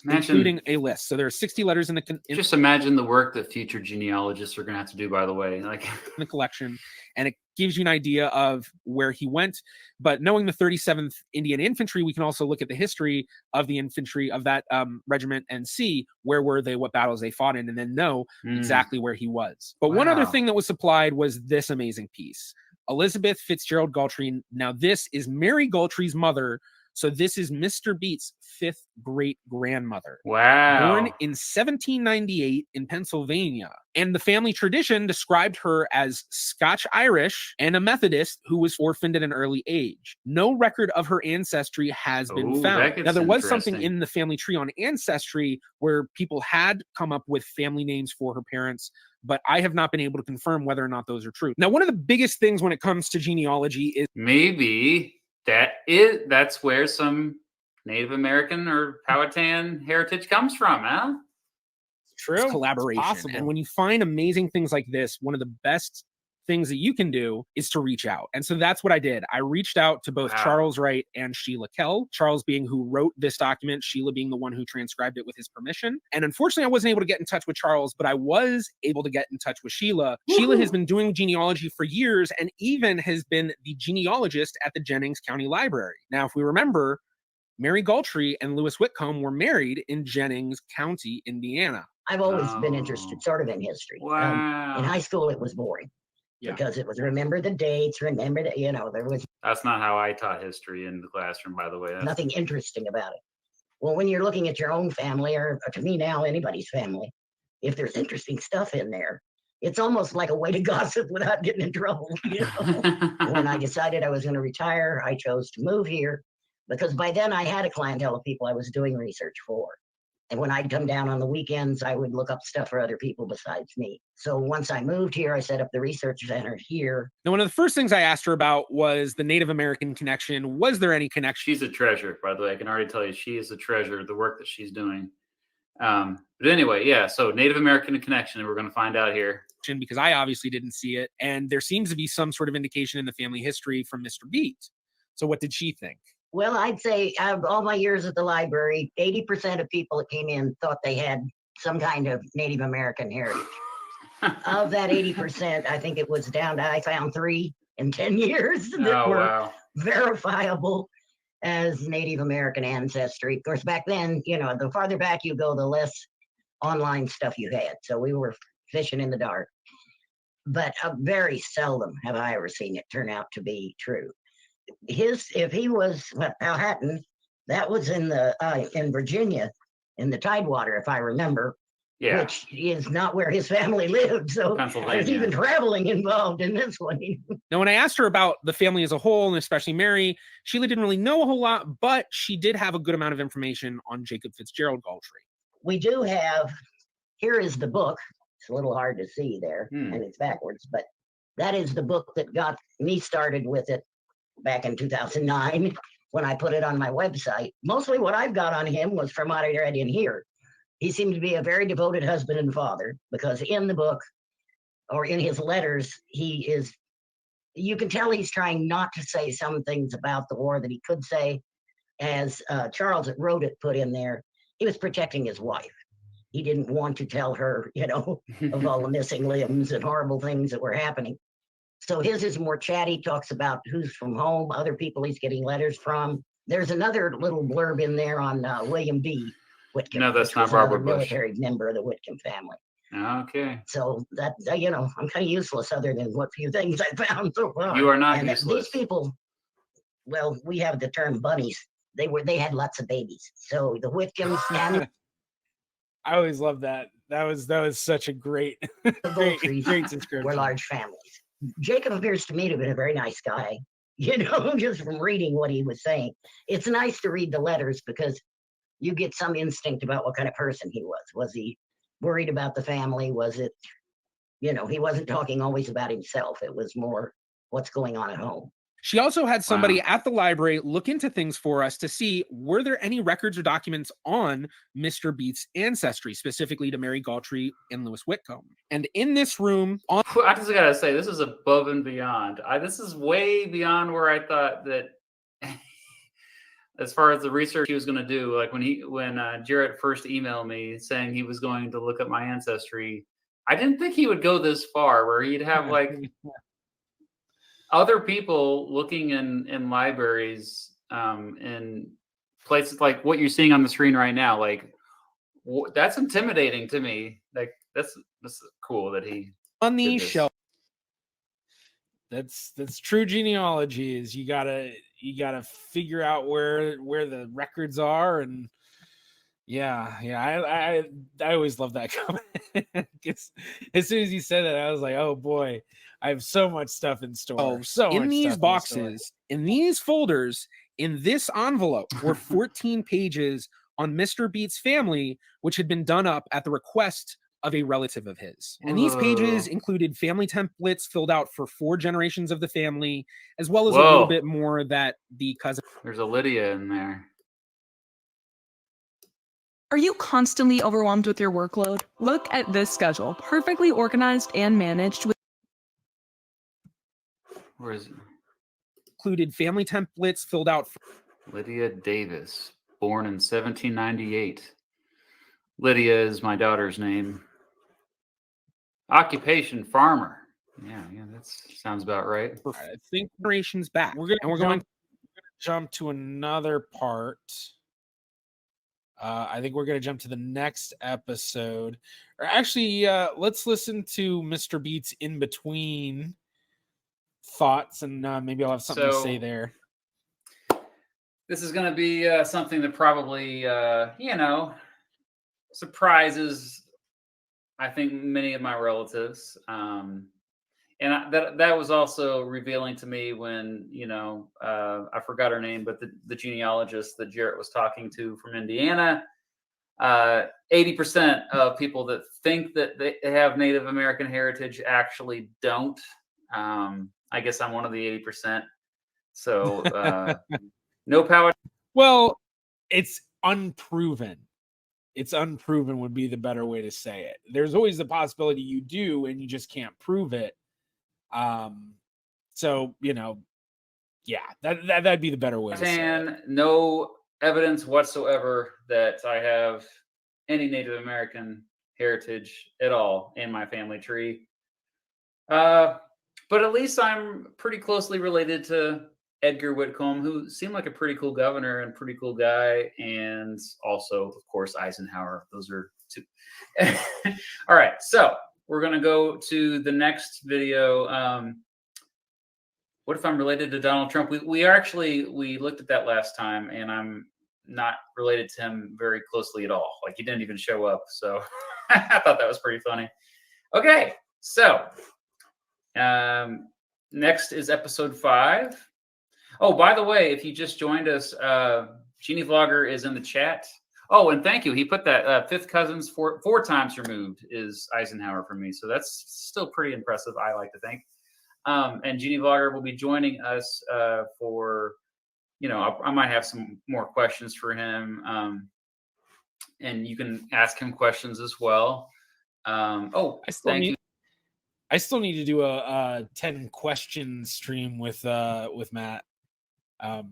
including a list. So there are 60 letters in the just imagine the work that future genealogists are going to have to do, by the way, like in the collection, and it gives you an idea of where he went. But knowing the 37th Indiana Infantry, we can also look at the history of the infantry of that regiment and see where were they, what battles they fought in, and then know exactly where he was. But one other thing that was supplied was this amazing piece. Elizabeth Fitzgerald Galtrey. Now this is Mary Galtrey's mother. So this is Mr. Beat's 5th great-grandmother. Wow. Born in 1798 in Pennsylvania. And the family tradition described her as Scotch-Irish and a Methodist who was orphaned at an early age. No record of her ancestry has been found. Now, there was something in the family tree on Ancestry where people had come up with family names for her parents, but I have not been able to confirm whether or not those are true. Now, one of the biggest things when it comes to genealogy is maybe that's where some Native American or Powhatan heritage comes from, huh? True. It's collaboration. And when you find amazing things like this, one of the best things that you can do is to reach out. And so that's what I did. I reached out to both Charles Wright and Sheila Kell, Charles being who wrote this document, Sheila being the one who transcribed it with his permission. And unfortunately, I wasn't able to get in touch with Charles, but I was able to get in touch with Sheila. Sheila has been doing genealogy for years and even has been the genealogist at the Jennings County Library. Now, if we remember, Mary Galtrey and Lewis Whitcomb were married in Jennings County, Indiana. I've always been interested sort of in history. Wow. In high school, it was boring. Because it was remember the dates, remember that, there was... That's not how I taught history in the classroom, by the way. That's nothing interesting about it. Well, when you're looking at your own family, or to me now, anybody's family, if there's interesting stuff in there, it's almost like a way to gossip without getting in trouble. When I decided I was going to retire, I chose to move here. because by then I had a clientele of people I was doing research for. And when I'd come down on the weekends, I would look up stuff for other people besides me. So once I moved here, I set up the research center here. Now, one of the first things I asked her about was the Native American connection. Was there any connection? She's a treasure, by the way. I can already tell you she is a treasure, the work that she's doing. But anyway, yeah, so Native American connection, and we're going to find out here. Because I obviously didn't see it. And there seems to be some sort of indication in the family history from Mr. Beat. So what did she think? Well, I'd say out of all my years at the library, 80% of people that came in thought they had some kind of Native American heritage. Of that 80%, I think it was down to, I found 3 in 10 years that were verifiable as Native American ancestry. Of course, back then, you know, the farther back you go, the less online stuff you had. So we were fishing in the dark. But very seldom have I ever seen it turn out to be true. If he was Powhatan, that was in Virginia, in the Tidewater, if I remember, which is not where his family lived. So there's even traveling involved in this one. Now, when I asked her about the family as a whole, and especially Mary, Sheila didn't really know a whole lot, but she did have a good amount of information on Jacob Fitzgerald Galtrey. We do have, here is the book. It's a little hard to see there, and it's backwards, but that is the book that got me started with it back in 2009 when I put it on my website. Mostly what I've got on him was from what I read in here. He seemed to be a very devoted husband and father, because in the book or in his letters, you can tell he's trying not to say some things about the war that he could say. As Charles that wrote it put in there, he was protecting his wife. He didn't want to tell her, you know, of all the missing limbs and horrible things that were happening. So his is more chatty, talks about who's from home, other people he's getting letters from. There's another little blurb in there on William B. Whitcomb. No, that's not Barbara Bush. Military member of the Whitcomb family. Okay. So that, you know, I'm kind of useless other than what few things I found so far. You are not and useless. These people, well, we have the term bunnies. They had lots of babies. So the Whitcombs and I always loved that. That was such a great description. We're large families. Jacob appears to me to have been a very nice guy, you know, just from reading what he was saying. It's nice to read the letters because you get some instinct about what kind of person he was. Was he worried about the family? Was it, you know, he wasn't talking always about himself. It was more what's going on at home. She also had somebody at the library look into things for us to see, were there any records or documents on Mr. Beat's ancestry, specifically to Mary Galtrey and Lewis Whitcomb. And in this room... I just got to say, this is above and beyond. This is way beyond where I thought that, as far as the research he was going to do, like when Jarrett first emailed me saying he was going to look up my ancestry, I didn't think he would go this far, where he'd have like... other people looking in libraries, in places like what you're seeing on the screen right now, like that's intimidating to me. Like that's cool that he on these show. That's true genealogy. Is you gotta figure out where the records are, and I always love that comment. As soon as you said that, I was like, oh boy, I have so much stuff in store. In these boxes, in these folders, in this envelope were 14 pages on Mr. Beat's family, which had been done up at the request of a relative of his. And these pages included family templates filled out for 4 generations of the family, as well as a little bit more that the cousin. There's a Lydia in there. Are you constantly overwhelmed with your workload? Look at this schedule, perfectly organized and managed with. Where is it? Included family templates filled out. Lydia Davis, born in 1798. Lydia is my daughter's name. Occupation farmer. Yeah, that sounds about right. I think generations back. We're going to jump to another part. I think we're going to jump to the next episode. Or actually, let's listen to Mr. Beat's in between thoughts, and maybe I'll have something to say there. This is going to be something that probably, surprises, I think, many of my relatives. And that was also revealing to me when, I forgot her name, but the genealogist that Jarrett was talking to from Indiana, 80% of people that think that they have Native American heritage actually don't. I guess I'm one of the 80%. So no power. Well, it's unproven. It's unproven would be the better way to say it. There's always the possibility you do, and you just can't prove it. So, yeah, that'd be the better way to say it. No evidence whatsoever that I have any Native American heritage at all in my family tree. But at least I'm pretty closely related to Edgar Whitcomb, who seemed like a pretty cool governor and pretty cool guy. And also, of course, Eisenhower. Those are two. All right. So we're going to go to the next video. What if I'm related to Donald Trump? We looked at that last time, and I'm not related to him very closely at all. Like, he didn't even show up. So I thought that was pretty funny. Okay. So next is episode 5. Oh, by the way, if you just joined us, GeneaVlogger is in the chat. Oh, and thank you. He put that fifth cousins four times removed is Eisenhower for me. So that's still pretty impressive, I like to think. And GeneaVlogger will be joining us for, I might have some more questions for him. And you can ask him questions as well. Thank you. I still need to do a 10 question stream with Matt. I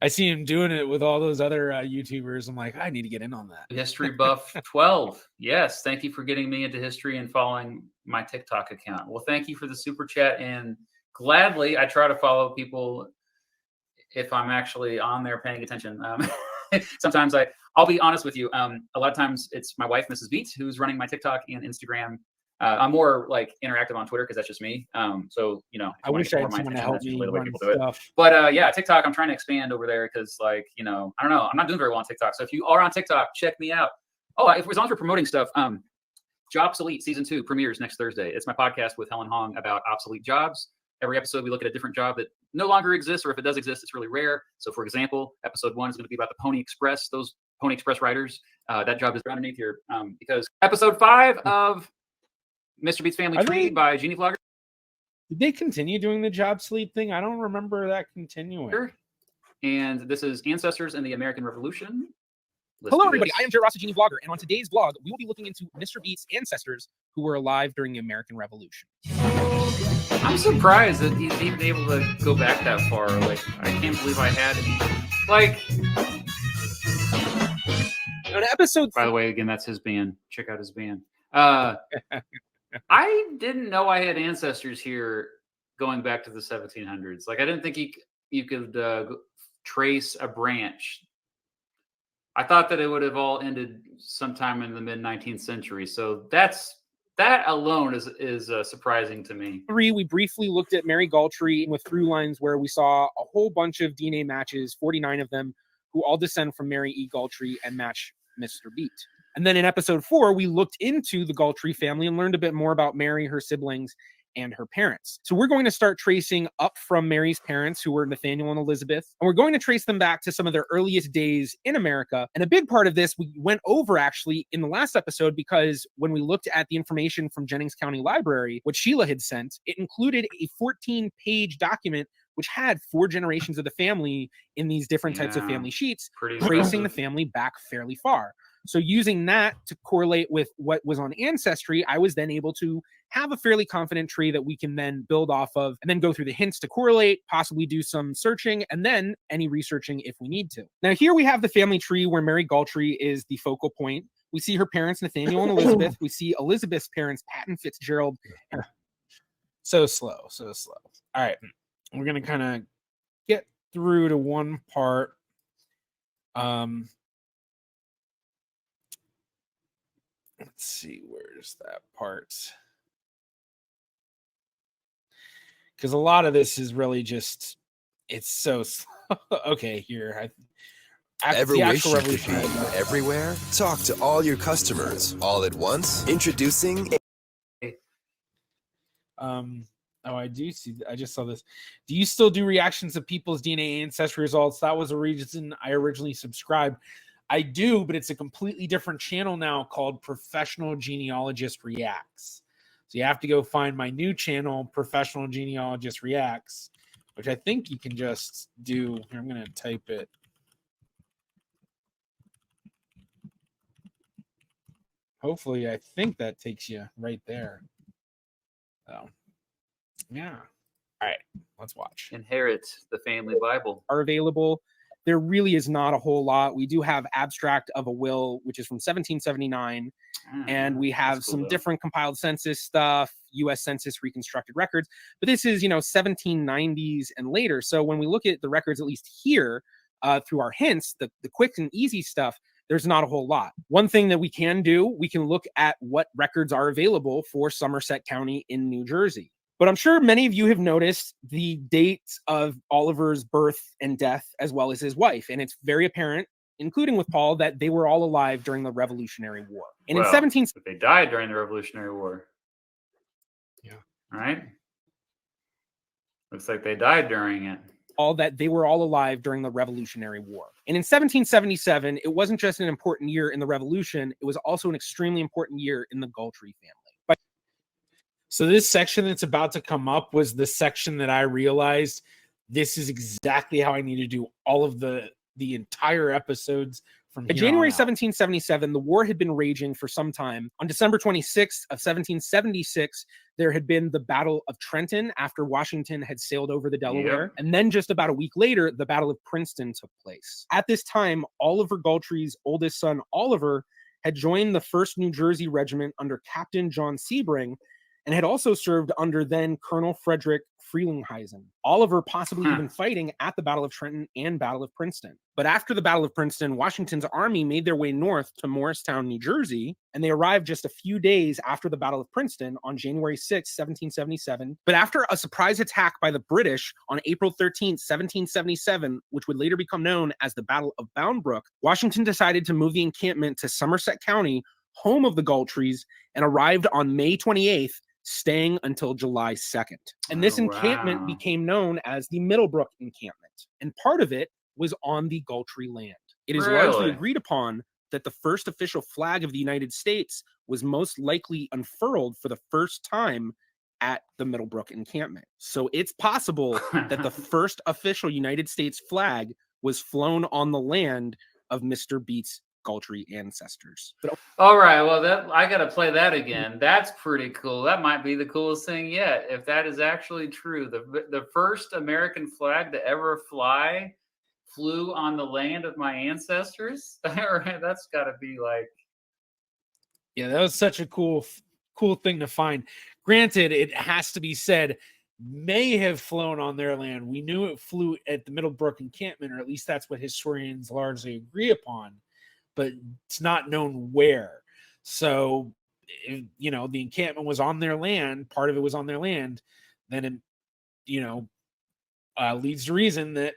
see him doing it with all those other YouTubers. I'm like, I need to get in on that. History Buff 12. Yes. Thank you for getting me into history and following my TikTok account. Well, thank you for the super chat, and gladly I try to follow people if I'm actually on there paying attention. Sometimes I'll be honest with you. A lot of times it's my wife, Mrs.Beat, who's running my TikTok and Instagram. I'm more like interactive on Twitter because that's just me. So, I wish I had someone to help me run stuff. But yeah, TikTok, I'm trying to expand over there because, I don't know. I'm not doing very well on TikTok. So if you are on TikTok, check me out. Oh, if as long as we're promoting stuff, Jobsolete Season 2 premieres next Thursday. It's my podcast with Helen Hong about obsolete jobs. Every episode, we look at a different job that no longer exists, or if it does exist, it's really rare. So, for example, episode 1 is going to be about the Pony Express, those Pony Express riders. That job is underneath here because episode 5 of Mr.Beat's Family Tree by GeneaVlogger. Did they continue doing the Jobsolete thing? I don't remember that continuing. And this is Ancestors in the American Revolution. Hello, everybody. I am Jared Ross, a GeneaVlogger, and on today's vlog, we will be looking into Mr. Beat's ancestors who were alive during the American Revolution. I'm surprised that he's even able to go back that far. Like, I can't believe I had An episode. By the way, again, that's his band. Check out his band. I didn't know I had ancestors here going back to the 1700s. Like, I didn't think you could trace a branch. I thought that it would have all ended sometime in the mid-19th century. So that alone is surprising to me. 3, we briefly looked at Mary Galtry with through lines where we saw a whole bunch of DNA matches, 49 of them, who all descend from Mary E. Galtry and match Mr. Beat. And then in episode 4, we looked into the Galtry family and learned a bit more about Mary, her siblings, and her parents. So we're going to start tracing up from Mary's parents, who were Nathaniel and Elizabeth, and we're going to trace them back to some of their earliest days in America. And a big part of this we went over actually in the last episode, because when we looked at the information from Jennings County Library, what Sheila had sent, it included a 14-page document which had 4 generations of the family in these different types of family sheets, tracing the family back fairly far. So using that to correlate with what was on Ancestry, I was then able to have a fairly confident tree that we can then build off of and then go through the hints to correlate, possibly do some searching, and then any researching if we need to. Now here we have the family tree where Mary Galtry is the focal point. We see her parents, Nathaniel and Elizabeth. We see Elizabeth's parents, Pat and Fitzgerald. So slow. All right. We're going to kind of get through to one part. Let's see, where's that part? Because a lot of this is really just, it's so slow. Okay, here. Ever wish you could be everywhere? Talk to all your customers all at once. Introducing Oh, I do see. I just saw this. Do you still do reactions of people's DNA ancestry results? That was a reason I originally subscribed. I do, but it's a completely different channel now called Professional Genealogist Reacts. So you have to go find my new channel, Professional Genealogist Reacts, which I think you can just do. Here, I'm going to type it. Hopefully, I think that takes you right there. So, yeah. All right, let's watch. Inherit the family Bible. Are available. There really is not a whole lot. We do have Abstract of a Will, which is from 1779. And we have some different compiled census stuff, U.S. Census reconstructed records. But this is, 1790s and later. So when we look at the records, at least here, through our hints, the quick and easy stuff, there's not a whole lot. One thing that we can do, we can look at what records are available for Somerset County in New Jersey. But I'm sure many of you have noticed the dates of Oliver's birth and death, as well as his wife. And it's very apparent, including with Paul, that they were all alive during the Revolutionary War. And well, in but they died during the Revolutionary War. Yeah. All right. Looks like they died during it. They were all alive during the Revolutionary War. And in 1777, it wasn't just an important year in the Revolution, it was also an extremely important year in the Galtrey family. So this section that's about to come up was the section that I realized this is exactly how I need to do all of the entire episodes from here January on out. 1777, the war had been raging for some time. On December 26th of 1776, there had been the Battle of Trenton after Washington had sailed over the Delaware. Yep. And then just about a week later, the Battle of Princeton took place. At this time, Oliver Galtrey's oldest son, Oliver, had joined the 1st New Jersey Regiment under Captain John Sebring, and had also served under then Colonel Frederick Frelinghuysen. Oliver possibly even fighting at the Battle of Trenton and Battle of Princeton. But after the Battle of Princeton, Washington's army made their way north to Morristown, New Jersey, and they arrived just a few days after the Battle of Princeton on January 6, 1777. But after a surprise attack by the British on April 13, 1777, which would later become known as the Battle of Bound Brook, Washington decided to move the encampment to Somerset County, home of the Galtreys, and arrived on May 28th, staying until July 2nd. And this encampment became known as the Middlebrook encampment. And part of it was on the Galtrey land. It is largely agreed upon that the first official flag of the United States was most likely unfurled for the first time at the Middlebrook encampment. So it's possible that the first official United States flag was flown on the land of Mr. Beat's Galtrey ancestors. All right, well, I got to play that again. That's pretty cool. That might be the coolest thing yet, if that is actually true. The first American flag to ever fly flew on the land of my ancestors. That's got to be like, yeah, that was such a cool thing to find. Granted, it has to be said, may have flown on their land. We knew it flew at the Middlebrook encampment, or at least that's what historians largely agree upon. But it's not known where. So, the encampment was on their land. Part of it was on their land. Then, leads to reason that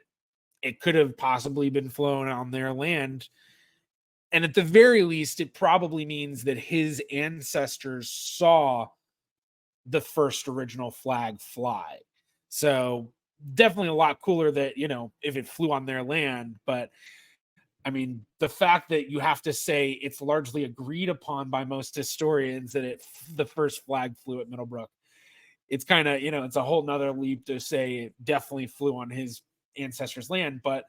it could have possibly been flown on their land. And at the very least, it probably means that his ancestors saw the first original flag fly. So definitely a lot cooler that, if it flew on their land, but I mean, the fact that you have to say it's largely agreed upon by most historians that the first flag flew at Middlebrook, it's kind of, it's a whole nother leap to say it definitely flew on his ancestors' land, but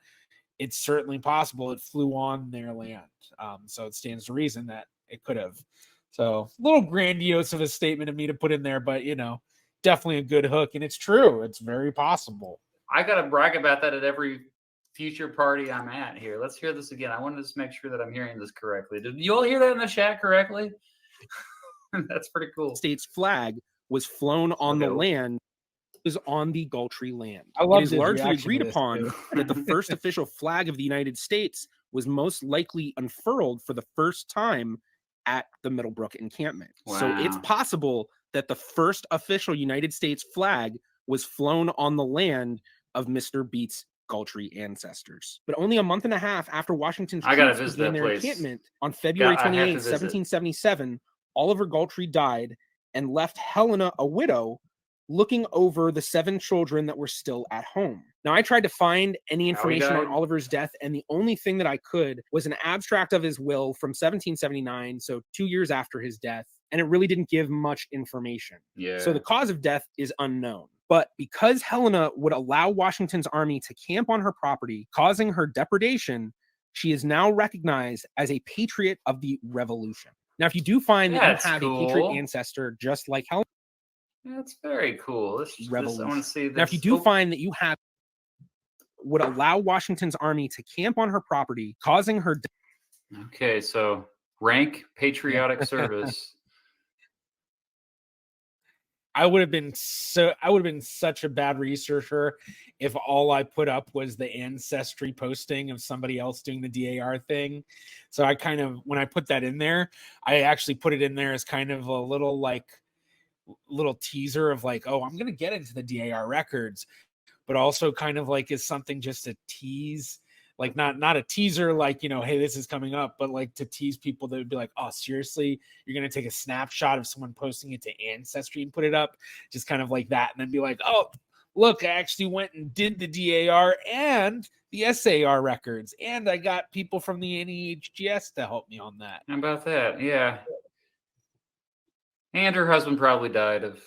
it's certainly possible it flew on their land. So it stands to reason that it could have. So a little grandiose of a statement of me to put in there, but, definitely a good hook. And it's true. It's very possible. I got to brag about that at every future party I'm at here. Let's hear this again. I want to just make sure that I'm hearing this correctly. Did you all hear that in the chat correctly? That's pretty cool. States flag was flown on the land, was on the Galtrey land. I love it is largely agreed upon that the first official flag of the United States was most likely unfurled for the first time at the Middlebrook encampment. Wow. So it's possible that the first official United States flag was flown on the land of Mr. Beat's Galtrey ancestors. But only a month and a half after Washington's troops began their encampment on February 28, 1777, Oliver Galtrey died and left Helena a widow looking over the 7 children that were still at home. Now, I tried to find any information on Oliver's death, and the only thing that I could was an abstract of his will from 1779, so 2 years after his death, and it really didn't give much information. So the cause of death is unknown. But because Helena would allow Washington's army to camp on her property, causing her depredation, she is now recognized as a patriot of the Revolution. Now, if you do find that you have a patriot ancestor just like Helena, that's very cool. I want to see this. Now, if you do find that you have would allow Washington's army to camp on her property, causing her. Okay, so rank patriotic service. I would have been such a bad researcher if all I put up was the Ancestry posting of somebody else doing the DAR thing. So I kind of, when I put that in there, I actually put it in there as kind of a little teaser of like, oh, I'm going to get into the DAR records, but also kind of like is something just to tease, like not a teaser, like, hey, this is coming up, but like to tease people that would be like, oh, seriously, you're going to take a snapshot of someone posting it to Ancestry and put it up, just kind of like that. And then be like, oh, look, I actually went and did the DAR and the SAR records. And I got people from the NEHGS to help me on that. How about that? Yeah. And her husband probably died of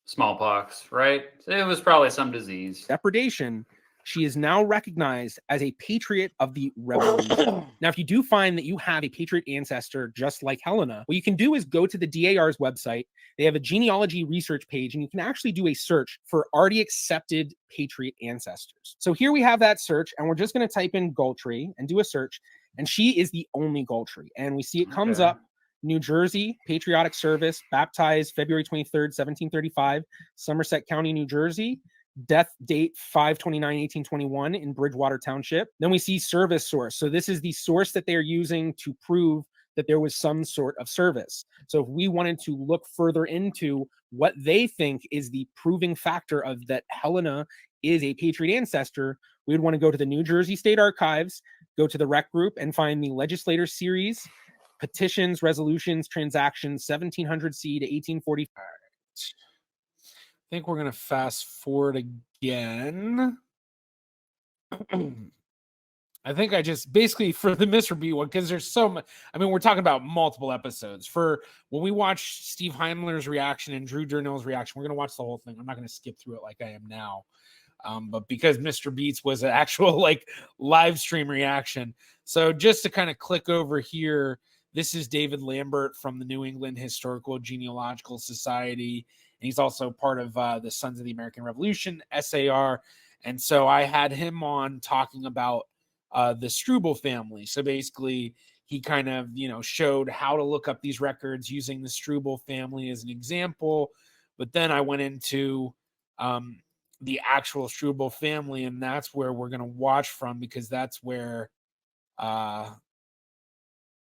smallpox, right? It was probably some disease. Depredation. She is now recognized as a patriot of the Revolution. Now, if you do find that you have a patriot ancestor just like Helena, what you can do is go to the DAR's website. They have a genealogy research page, and you can actually do a search for already accepted patriot ancestors. So here we have that search, and we're just going to type in Gultree and do a search, and she is the only Gultree. And we see it comes up. New Jersey, patriotic service, baptized February 23rd, 1735, Somerset County, New Jersey. Death date 5/29/1821 in Bridgewater Township. Then we see service source. So this is the source that they're using to prove that there was some sort of service. So if we wanted to look further into what they think is the proving factor of that Helena is a patriot ancestor, we would want to go to the New Jersey State Archives, go to the rec group, and find the legislator series, petitions, resolutions, transactions, 1700 C to 1845. I think we're going to fast forward again. I think I just basically for the Mr.Beat one, because there's so much. I mean, we're talking about multiple episodes. For when we watch Steve Heimler's reaction and Drew Journal's reaction, we're going to watch the whole thing. I'm not going to skip through it like I am now. But because Mr.Beat's was an actual like live stream reaction. So just to kind of click over here, this is David Lambert from the New England Historical Genealogical Society. And he's also part of the Sons of the American Revolution, SAR. And so I had him on talking about the Struble family. So basically, he kind of, showed how to look up these records using the Struble family as an example. But then I went into the actual Struble family, and that's where we're going to watch from, because that's where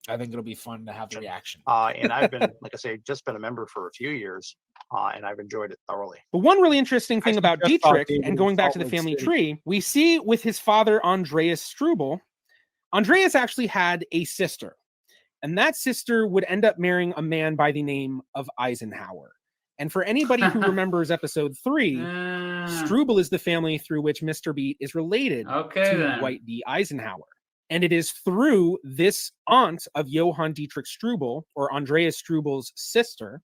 I think it'll be fun to have the reaction. And I've been, like I say, just been a member for a few years, and I've enjoyed it thoroughly. But one really interesting thing about Dietrich, and going back to the family tree, we see with his father, Andreas Struble, Andreas actually had a sister, and that sister would end up marrying a man by the name of Eisenhower. And for anybody who remembers episode 3, Struble is the family through which Mr.Beat is related to Dwight D. Eisenhower. And it is through this aunt of Johann Dietrich Struble, or Andreas Struble's sister.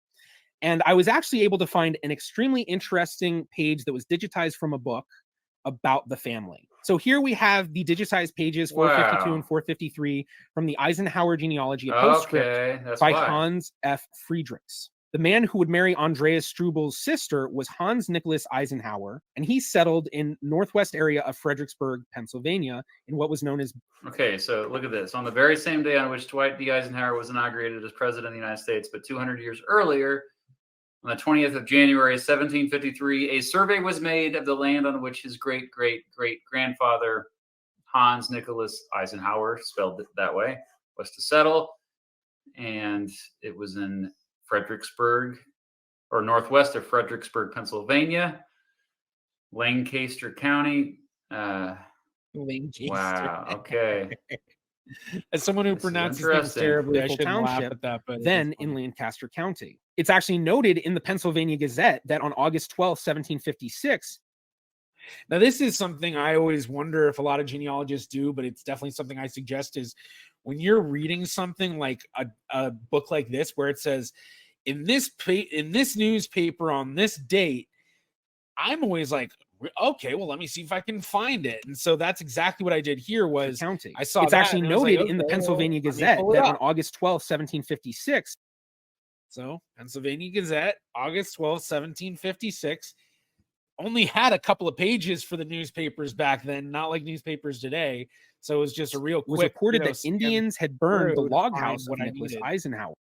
And I was actually able to find an extremely interesting page that was digitized from a book about the family. So here we have the digitized pages 452 and 453 from the Eisenhower genealogy, a postscript by Hans F. Friedrichs. The man who would marry Andreas Struble's sister was Hans Nicholas Eisenhower, and he settled in northwest area of Fredericksburg, Pennsylvania, in what was known as... Okay, so look at this. On the very same day on which Dwight D. Eisenhower was inaugurated as president of the United States, but 200 years earlier, on the 20th of January, 1753, a survey was made of the land on which his great-great-great-grandfather, Hans Nicholas Eisenhower, spelled it that way, was to settle, and it was in Fredericksburg, or northwest of Fredericksburg, Pennsylvania, Lancaster County. Lancaster. Wow. Okay. As someone who pronounces things terribly, I shouldn't laugh at that. But then in Lancaster County. It's actually noted in the Pennsylvania Gazette that on August 12, 1756. Now, this is something I always wonder if a lot of genealogists do, but it's definitely something I suggest is when you're reading something like a book like this, where it says in this newspaper on this date, I'm always like, okay, well, let me see if I can find it. And so that's exactly what I did here was county. I saw it's that actually noted in the Pennsylvania Gazette that on August 12, 1756. So Pennsylvania Gazette, August 12, 1756, only had a couple of pages for the newspapers back then, not like newspapers today. So it was just a real quick. It was reported that Indians had burned the log house of Nicholas Eisenhower.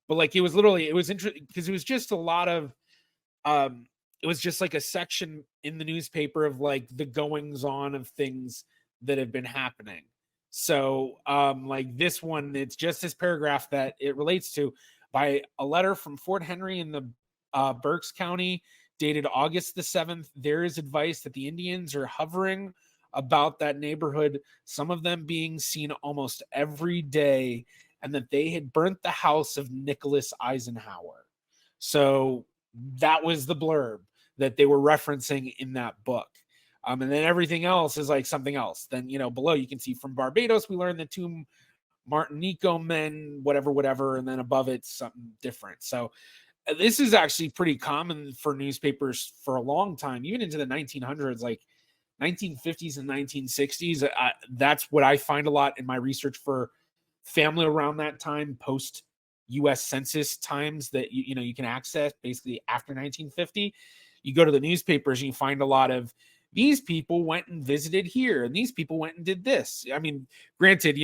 But like it was interesting because it was just a lot of it was just like a section in the newspaper of like the goings on of things that have been happening. So like this one, it's just this paragraph that it relates to by a letter from Fort Henry in the Berks County dated August the 7th. There is advice that the Indians are hovering about that neighborhood, some of them being seen almost every day, and that they had burnt the house of Nicholas Eisenhower. So that was the blurb that they were referencing in that book. And then everything else is like something else. Then, below you can see from Barbados, we learned the two Martinico men, whatever. And then above it's something different. So this is actually pretty common for newspapers for a long time, even into the 1900s, like 1950s and 1960s. That's what I find a lot in my research for family around that time, post U.S. Census times that you can access basically after 1950. You go to the newspapers and you find a lot of these people went and visited here and these people went and did this. I mean, granted,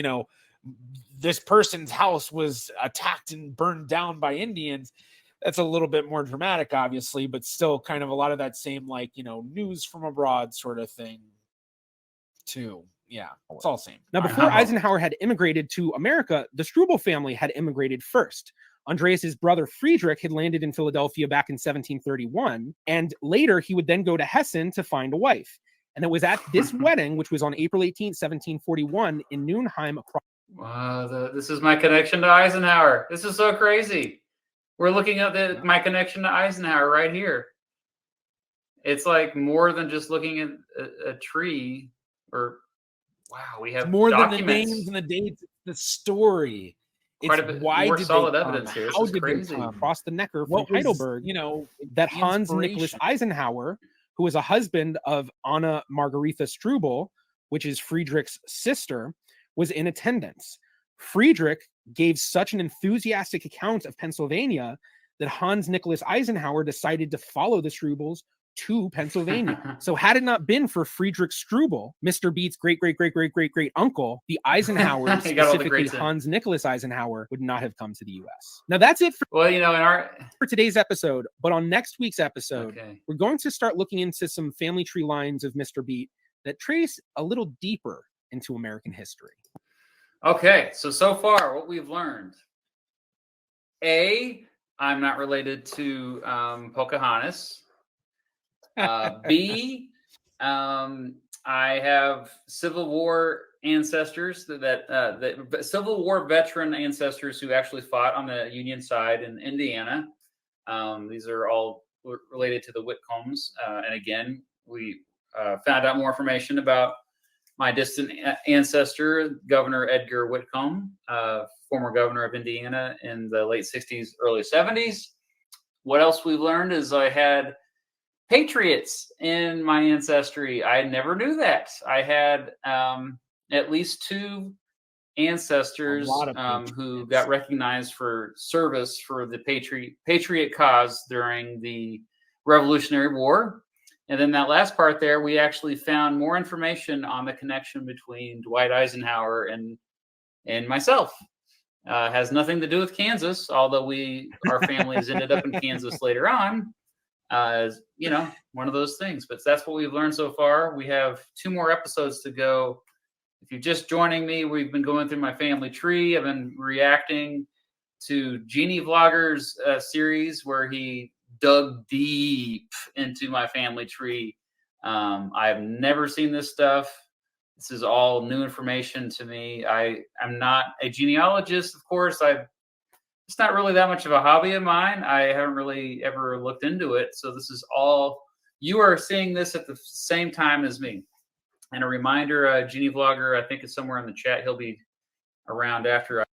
this person's house was attacked and burned down by Indians. That's a little bit more dramatic, obviously, but still kind of a lot of that same, like, news from abroad sort of thing too. Yeah, it's all the same. Now, before Eisenhower had immigrated to America, the Struble family had immigrated first. Andreas's brother Friedrich had landed in Philadelphia back in 1731, and later he would then go to Hessen to find a wife. And it was at this wedding, which was on April 18, 1741, in Newnheim. Wow, this is my connection to Eisenhower. This is so crazy. We're looking at my connection to Eisenhower right here. It's like more than just looking at a tree or wow, we have more documents. Than the names and the dates, the story. Quite a bit more solid evidence here. How did they come across the Neckar from Heidelberg? That Hans Nicholas Eisenhower, who was a husband of Anna Margaretha Struble, which is Friedrich's sister, was in attendance. Friedrich gave such an enthusiastic account of Pennsylvania that Hans Nicholas Eisenhower decided to follow the Strubles to Pennsylvania. So had it not been for Friedrich Struble, Mr. Beat's great uncle, the Eisenhowers, specifically Hans Nicholas Eisenhower, would not have come to the U.S. Now that's it for for today's episode. But on next week's episode, we're going to start looking into some family tree lines of Mr. Beat that trace a little deeper into American history. Okay, so far what we've learned: A, I'm not related to Pocahontas. B, I have Civil War ancestors that Civil War veteran ancestors who actually fought on the Union side in Indiana. These are all related to the Whitcombs. And again, we found out more information about my distant ancestor, Governor Edgar Whitcomb, former governor of Indiana in the late 60s, early 70s. What else we've learned is I had Patriots in my ancestry. I never knew that. I had at least two ancestors who got recognized for service for the patriot cause during the Revolutionary War. And then that last part there, we actually found more information on the connection between Dwight Eisenhower and myself. Has nothing to do with Kansas, although our families ended up in Kansas later on. One of those things. But that's what we've learned so far. We have 2 more episodes to go. If you're just joining me, we've been going through my family tree. I've been reacting to GeneaVlogger's series where he dug deep into my family tree. I've never seen this stuff. This is all new information to me. I'm not a genealogist, of course. It's not really that much of a hobby of mine. I haven't really ever looked into it. So this is all, you are seeing this at the same time as me. And a reminder, GeneaVlogger, I think is somewhere in the chat. He'll be around after